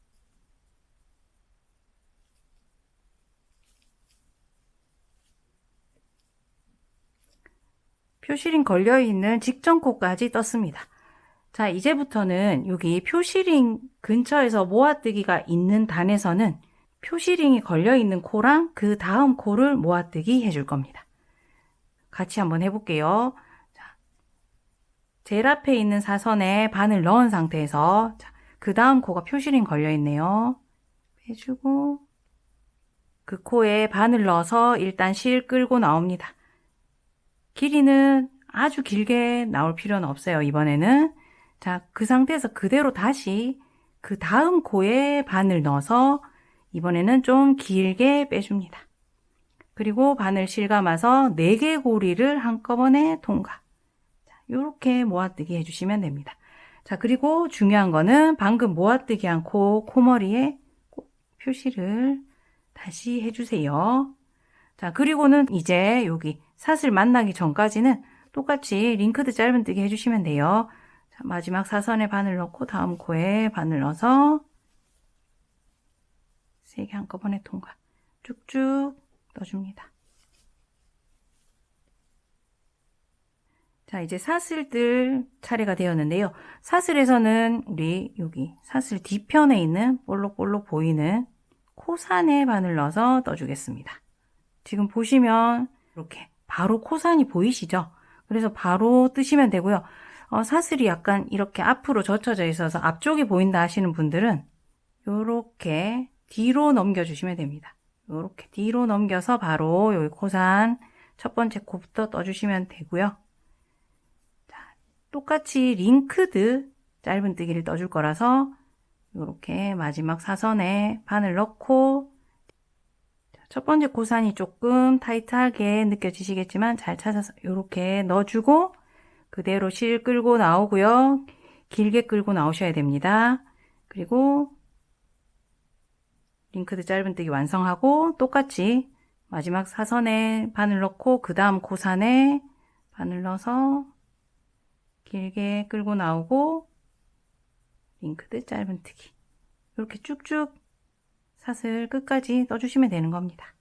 S1: 표시링 걸려있는 직전 코까지 떴습니다. 자, 이제부터는 여기 표시링 근처에서 모아뜨기가 있는 단에서는 표시링이 걸려있는 코랑 그 다음 코를 모아뜨기 해줄 겁니다. 같이 한번 해볼게요. 자, 제일 앞에 있는 사선에 바늘 넣은 상태에서 그 다음 코가 표시링 걸려있네요. 빼주고 그 코에 바늘 넣어서 일단 실 끌고 나옵니다. 길이는 아주 길게 나올 필요는 없어요. 이번에는 자, 그 상태에서 그대로 다시 그 다음 코에 바늘 넣어서 이번에는 좀 길게 빼줍니다. 그리고 바늘 실감아서 4개 고리를 한꺼번에 통과. 자, 이렇게 모아뜨기 해주시면 됩니다. 자, 그리고 중요한 거는 방금 모아뜨기 한 코머리에 꼭 표시를 다시 해주세요. 자, 그리고는 이제 여기 사슬 만나기 전까지는 똑같이 링크드 짧은뜨기 해주시면 돼요. 자, 마지막 사선에 바늘 넣고 다음 코에 바늘 넣어서 3개 한꺼번에 통과. 쭉쭉 떠줍니다. 자, 이제 사슬 뜰 차례가 되었는데요. 사슬에서는 우리 여기 사슬 뒤편에 있는 볼록볼록 보이는 코산에 바늘 넣어서 떠주겠습니다. 지금 보시면 이렇게 바로 코산이 보이시죠? 그래서 바로 뜨시면 되고요. 사슬이 약간 이렇게 앞으로 젖혀져 있어서 앞쪽이 보인다 하시는 분들은 이렇게 뒤로 넘겨주시면 됩니다. 이렇게 뒤로 넘겨서 바로 여기 코산 첫 번째 코부터 떠주시면 되고요. 똑같이 링크드 짧은뜨기를 떠줄 거라서 이렇게 마지막 사선에 바늘 넣고 첫 번째 코산이 조금 타이트하게 느껴지시겠지만 잘 찾아서 이렇게 넣어주고 그대로 실 끌고 나오고요. 길게 끌고 나오셔야 됩니다. 그리고 링크드 짧은뜨기 완성하고 똑같이 마지막 사선에 바늘 넣고 그 다음 코산에 바늘 넣어서 길게 끌고 나오고 링크드 짧은뜨기 이렇게 쭉쭉 사슬 끝까지 떠주시면 되는 겁니다.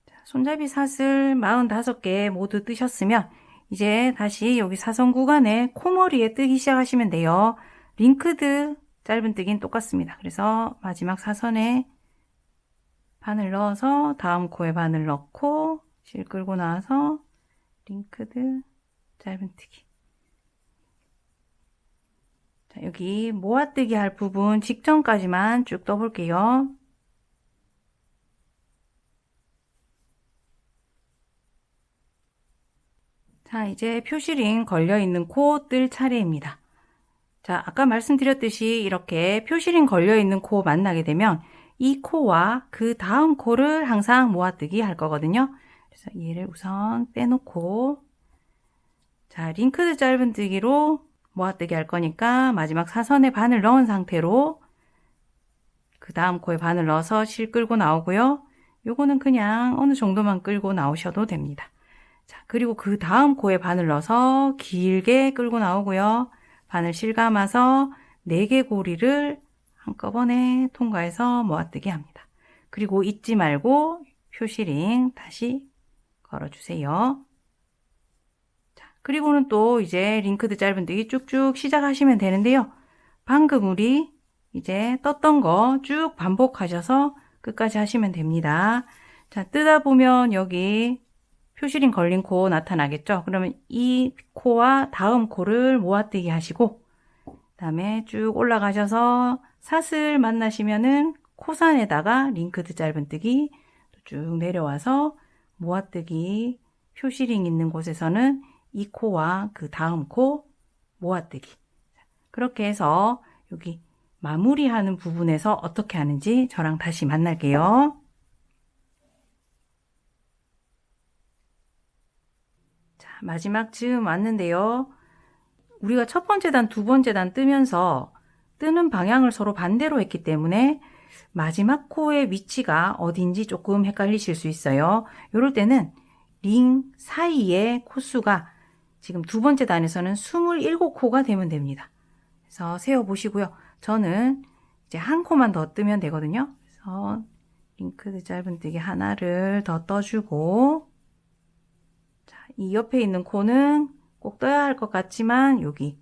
S1: 자, 손잡이 사슬 45개 모두 뜨셨으면 이제 다시 여기 사선 구간에 코머리에 뜨기 시작하시면 돼요. 링크드 짧은뜨기는 똑같습니다. 그래서 마지막 사선에 바늘 넣어서 다음 코에 바늘 넣고 실 끌고 나와서 링크드 짧은뜨기. 자, 여기 모아뜨기 할 부분 직전까지만 쭉 떠볼게요. 자, 이제 표시링 걸려있는 코 뜰 차례입니다. 자, 아까 말씀드렸듯이 이렇게 표시링 걸려있는 코 만나게 되면 이 코와 그 다음 코를 항상 모아뜨기 할 거거든요. 그래서 얘를 우선 빼놓고 자, 링크드 짧은뜨기로 모아뜨기 할 거니까 마지막 사선에 바늘 넣은 상태로 그 다음 코에 바늘 넣어서 실 끌고 나오고요. 요거는 그냥 어느 정도만 끌고 나오셔도 됩니다. 자, 그리고 그 다음 코에 바늘 넣어서 길게 끌고 나오고요. 바늘 실 감아서 4개 고리를 한꺼번에 통과해서 모아뜨기 합니다. 그리고 잊지 말고 표시링 다시 걸어주세요. 자, 그리고는 또 이제 링크드 짧은뜨기 쭉쭉 시작하시면 되는데요. 방금 우리 이제 떴던 거 쭉 반복하셔서 끝까지 하시면 됩니다. 자, 뜨다 보면 여기 표시링 걸린 코 나타나겠죠? 그러면 이 코와 다음 코를 모아뜨기 하시고 그다음에 쭉 올라가셔서 사슬 만나시면은 코산에다가 링크드 짧은뜨기 쭉 내려와서 모아뜨기 표시링 있는 곳에서는 이 코와 그 다음 코 모아뜨기. 그렇게 해서 여기 마무리하는 부분에서 어떻게 하는지 저랑 다시 만날게요. 자, 마지막 즈음 왔는데요. 우리가 첫 번째 단, 두 번째 단 뜨면서 뜨는 방향을 서로 반대로 했기 때문에 마지막 코의 위치가 어딘지 조금 헷갈리실 수 있어요. 이럴 때는 링 사이에 코수가 지금 두 번째 단에서는 27코가 되면 됩니다. 그래서 세어보시고요. 저는 이제 한 코만 더 뜨면 되거든요. 그래서 링크드 짧은뜨기 하나를 더 떠주고 자, 이 옆에 있는 코는 꼭 떠야 할 것 같지만 여기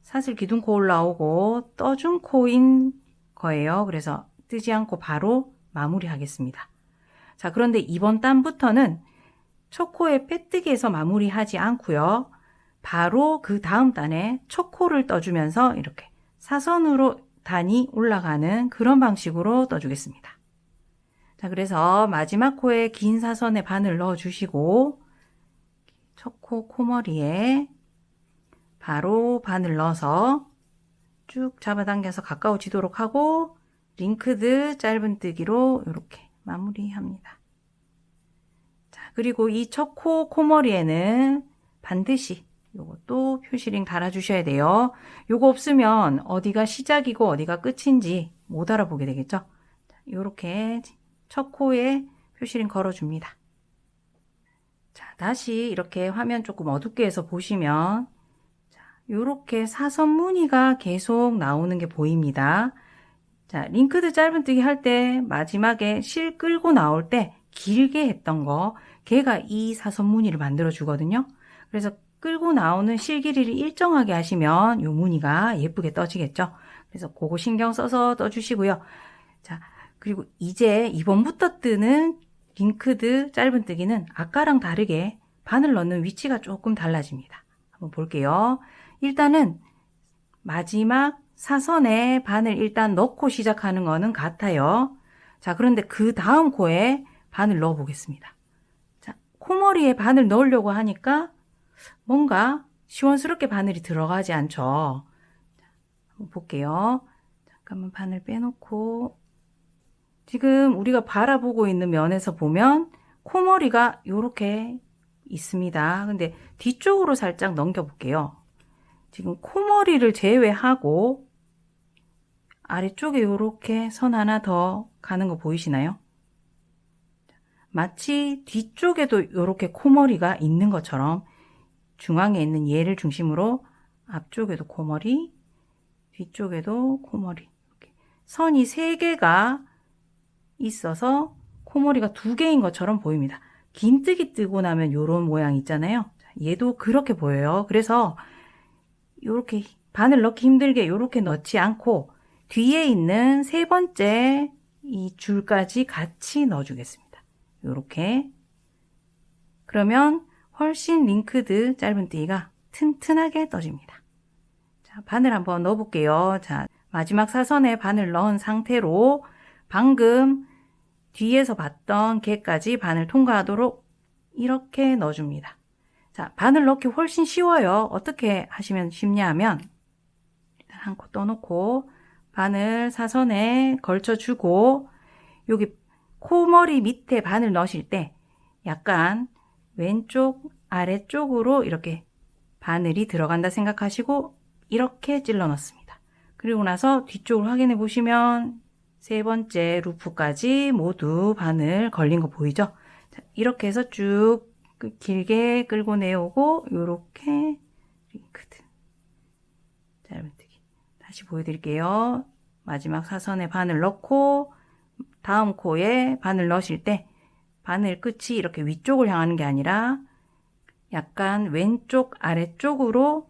S1: 사슬 기둥코 올라오고 떠준 코인 거예요. 그래서 뜨지 않고 바로 마무리 하겠습니다. 자, 그런데 이번 단부터는 첫 코에 빼뜨기해서 마무리하지 않고요. 바로 그 다음 단에 첫 코를 떠주면서 이렇게 사선으로 단이 올라가는 그런 방식으로 떠주겠습니다. 자, 그래서 마지막 코에 긴 사선에 바늘 넣어 주시고 첫 코 코머리에 바로 바늘 넣어서 쭉 잡아당겨서 가까워지도록 하고 링크드 짧은뜨기로 이렇게 마무리합니다. 자, 그리고 이 첫 코 코머리에는 반드시 요것도 표시링 달아주셔야 돼요. 요거 없으면 어디가 시작이고 어디가 끝인지 못 알아보게 되겠죠. 이렇게 첫 코에 표시링 걸어줍니다. 자, 다시 이렇게 화면 조금 어둡게 해서 보시면 자, 이렇게 사선 무늬가 계속 나오는 게 보입니다. 자, 링크드 짧은뜨기 할 때 마지막에 실 끌고 나올 때 길게 했던 거, 걔가 이 사선 무늬를 만들어 주거든요. 그래서 끌고 나오는 실 길이를 일정하게 하시면 요 무늬가 예쁘게 떠지겠죠. 그래서 그거 신경 써서 떠주시고요. 자, 그리고 이제 이번부터 뜨는 링크드 짧은뜨기는 아까랑 다르게 바늘 넣는 위치가 조금 달라집니다. 한번 볼게요. 일단은 마지막 사선에 바늘 일단 넣고 시작하는 거는 같아요. 자, 그런데 그 다음 코에 바늘 넣어 보겠습니다. 자, 코머리에 바늘 넣으려고 하니까 뭔가 시원스럽게 바늘이 들어가지 않죠. 자, 한번 볼게요. 잠깐만 바늘 빼놓고, 지금 우리가 바라보고 있는 면에서 보면 코머리가 이렇게 있습니다. 근데 뒤쪽으로 살짝 넘겨 볼게요. 지금 코머리를 제외하고 아래쪽에 이렇게 선 하나 더 가는 거 보이시나요? 마치 뒤쪽에도 이렇게 코머리가 있는 것처럼 중앙에 있는 얘를 중심으로 앞쪽에도 코머리, 뒤쪽에도 코머리, 이렇게 선이 3개가 있어서 코머리가 2개인 것처럼 보입니다. 긴뜨기 뜨고 나면 이런 모양 있잖아요. 얘도 그렇게 보여요. 그래서 이렇게 바늘 넣기 힘들게 이렇게 넣지 않고 뒤에 있는 3번째 이 줄까지 같이 넣어주겠습니다. 이렇게. 그러면 훨씬 링크드 짧은뜨기가 튼튼하게 떠집니다. 자, 바늘 한번 넣어볼게요. 자, 마지막 사선에 바늘 넣은 상태로 방금 뒤에서 봤던 개까지 바늘 통과하도록 이렇게 넣어줍니다. 자, 바늘 넣기 훨씬 쉬워요. 어떻게 하시면 쉽냐 하면 일단 한 코 떠놓고 바늘 사선에 걸쳐주고 여기 코머리 밑에 바늘 넣으실 때 약간 왼쪽 아래쪽으로 이렇게 바늘이 들어간다 생각하시고 이렇게 찔러 넣습니다. 그리고 나서 뒤쪽을 확인해 보시면 3번째 루프까지 모두 바늘 걸린 거 보이죠? 자, 이렇게 해서 쭉 길게 끌고 내오고 요렇게 링크드 짧은뜨기 다시 보여드릴게요. 마지막 사선에 바늘 넣고 다음 코에 바늘 넣으실 때 바늘 끝이 이렇게 위쪽을 향하는 게 아니라 약간 왼쪽 아래쪽으로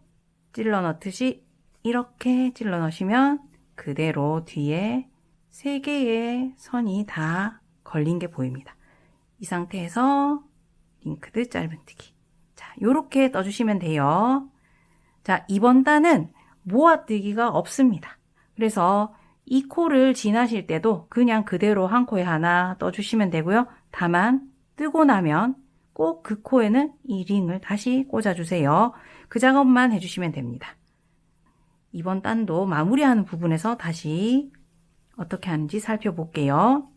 S1: 찔러 넣듯이 이렇게 찔러 넣으시면 그대로 뒤에 3개의 선이 다 걸린 게 보입니다. 이 상태에서 링크드 짧은뜨기. 자, 요렇게 떠주시면 돼요. 자, 이번 단은 모아뜨기가 없습니다. 그래서 이 코를 지나실 때도 그냥 그대로 한 코에 하나 떠주시면 되고요. 다만 뜨고 나면 꼭 그 코에는 이 링을 다시 꽂아주세요. 그 작업만 해주시면 됩니다. 이번 단도 마무리하는 부분에서 다시 어떻게 하는지 살펴볼게요.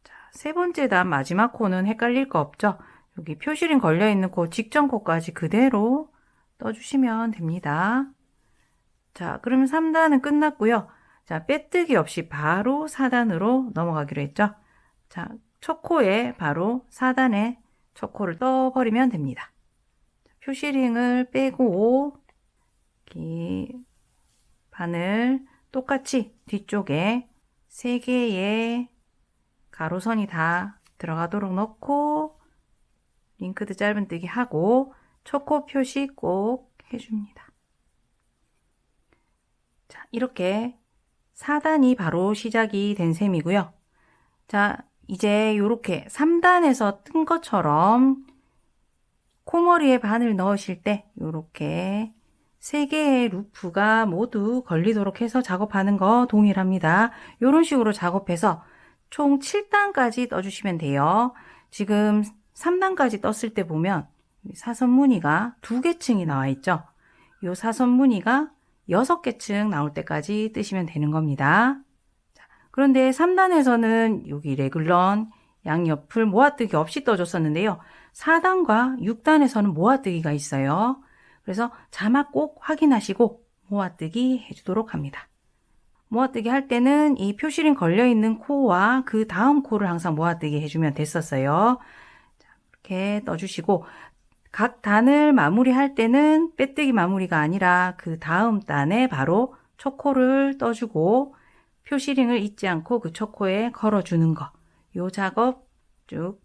S1: 자, 3번째 단 마지막 코는 헷갈릴 거 없죠? 여기 표시링 걸려있는 코 직전 코까지 그대로 떠주시면 됩니다. 자, 그러면 3단은 끝났고요. 자, 빼뜨기 없이 바로 4단으로 넘어가기로 했죠? 자, 첫 코에 바로 4단에 첫 코를 떠버리면 됩니다. 표시링을 빼고 여기 바늘 똑같이 뒤쪽에 3개의 가로선이 다 들어가도록 넣고 링크드 짧은뜨기 하고 첫 코 표시 꼭 해줍니다. 자, 이렇게 4단이 바로 시작이 된 셈이고요. 자, 이제 이렇게 3단에서 뜬 것처럼 코머리에 바늘 넣으실 때 이렇게 3개의 루프가 모두 걸리도록 해서 작업하는 거 동일합니다. 이런 식으로 작업해서 총 7단까지 떠주시면 돼요. 지금 3단까지 떴을 때 보면 사선 무늬가 2개층이 나와 있죠. 이 사선 무늬가 6개층 나올 때까지 뜨시면 되는 겁니다. 자, 그런데 3단에서는 여기 레글런, 양옆을 모아뜨기 없이 떠줬었는데요. 4단과 6단에서는 모아뜨기가 있어요. 그래서 자막 꼭 확인하시고 모아뜨기 해주도록 합니다. 모아뜨기 할 때는 이 표시링 걸려있는 코와 그 다음 코를 항상 모아뜨기 해주면 됐었어요. 자, 이렇게 떠주시고 각 단을 마무리할 때는 빼뜨기 마무리가 아니라 그 다음 단에 바로 초코를 떠주고 표시링을 잊지 않고 그 초코에 걸어주는 거, 요 작업 쭉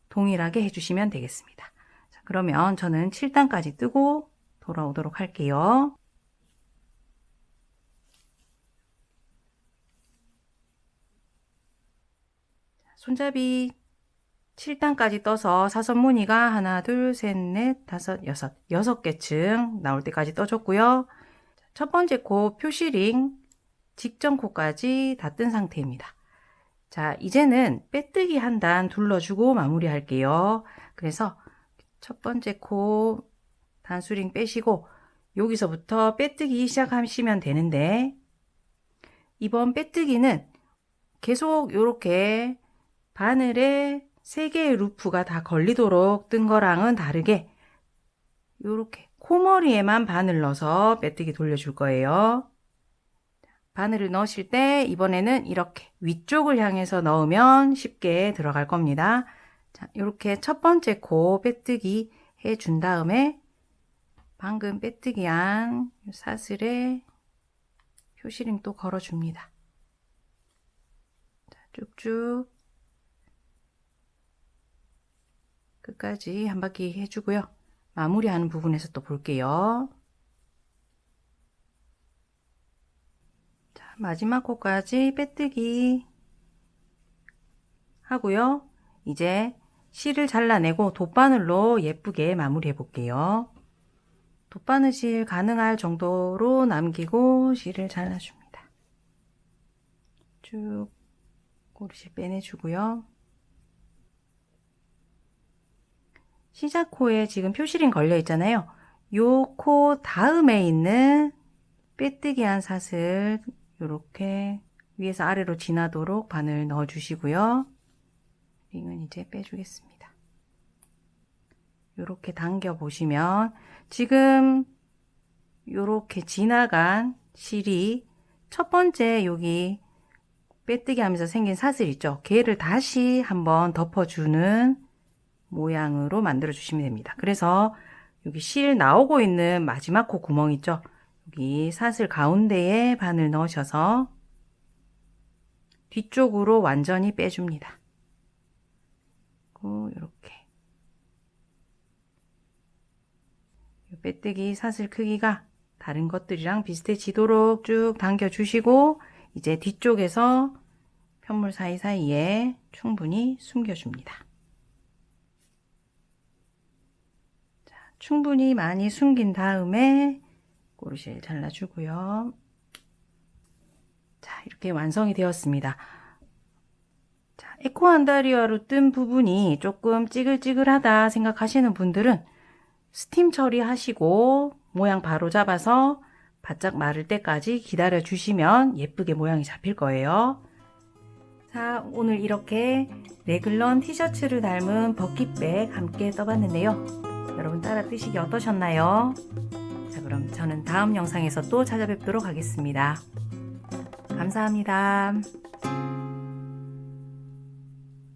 S1: 동일하게 해주시면 되겠습니다. 자, 그러면 저는 7단까지 뜨고 돌아오도록 할게요. 손잡이 7단까지 떠서 사선 무늬가 하나, 둘, 셋, 넷, 다섯, 여섯 개층 나올 때까지 떠줬고요. 첫 번째 코 표시링 직전 코까지 다 뜬 상태입니다. 자, 이제는 빼뜨기 한 단 둘러주고 마무리 할게요. 그래서 첫 번째 코 단수링 빼시고 여기서부터 빼뜨기 시작하시면 되는데, 이번 빼뜨기는 계속 이렇게 바늘에 3개의 루프가 다 걸리도록 뜬 거랑은 다르게 이렇게 코머리에만 바늘 넣어서 빼뜨기 돌려줄 거예요. 바늘을 넣으실 때 이번에는 이렇게 위쪽을 향해서 넣으면 쉽게 들어갈 겁니다. 자, 이렇게 첫 번째 코 빼뜨기 해준 다음에 방금 빼뜨기한 사슬에 표시링 또 걸어줍니다. 자, 쭉쭉 끝까지 한 바퀴 해주고요. 마무리하는 부분에서 또 볼게요. 자, 마지막 코까지 빼뜨기 하고요. 이제 실을 잘라내고 돗바늘로 예쁘게 마무리해 볼게요. 돗바늘 실 가능할 정도로 남기고 실을 잘라줍니다. 쭉 꼬리실 빼내주고요. 시작 코에 지금 표시링 걸려 있잖아요. 요 코 다음에 있는 빼뜨기 한 사슬 이렇게 위에서 아래로 지나도록 바늘 넣어 주시고요. 링은 이제 빼주겠습니다. 이렇게 당겨 보시면 지금 이렇게 지나간 실이 첫 번째 여기 빼뜨기 하면서 생긴 사슬 있죠. 걔를 다시 한번 덮어주는 모양으로 만들어 주시면 됩니다. 그래서 여기 실 나오고 있는 마지막 코 구멍 있죠. 여기 사슬 가운데에 바늘 넣으셔서 뒤쪽으로 완전히 빼줍니다. 이렇게 빼뜨기 사슬 크기가 다른 것들이랑 비슷해지도록 쭉 당겨 주시고 이제 뒤쪽에서 편물 사이사이에 충분히 숨겨줍니다. 자, 충분히 많이 숨긴 다음에 꼬리실 잘라주고요. 자, 이렇게 완성이 되었습니다. 자, 에코 안다리아로 뜬 부분이 조금 찌글찌글하다 생각하시는 분들은 스팀 처리하시고 모양 바로 잡아서 바짝 마를 때까지 기다려 주시면 예쁘게 모양이 잡힐 거예요. 자, 오늘 이렇게 레글런 티셔츠를 닮은 버킷백 함께 떠봤는데요. 여러분 따라 뜨시기 어떠셨나요? 자, 그럼 저는 다음 영상에서 또 찾아뵙도록 하겠습니다. 감사합니다.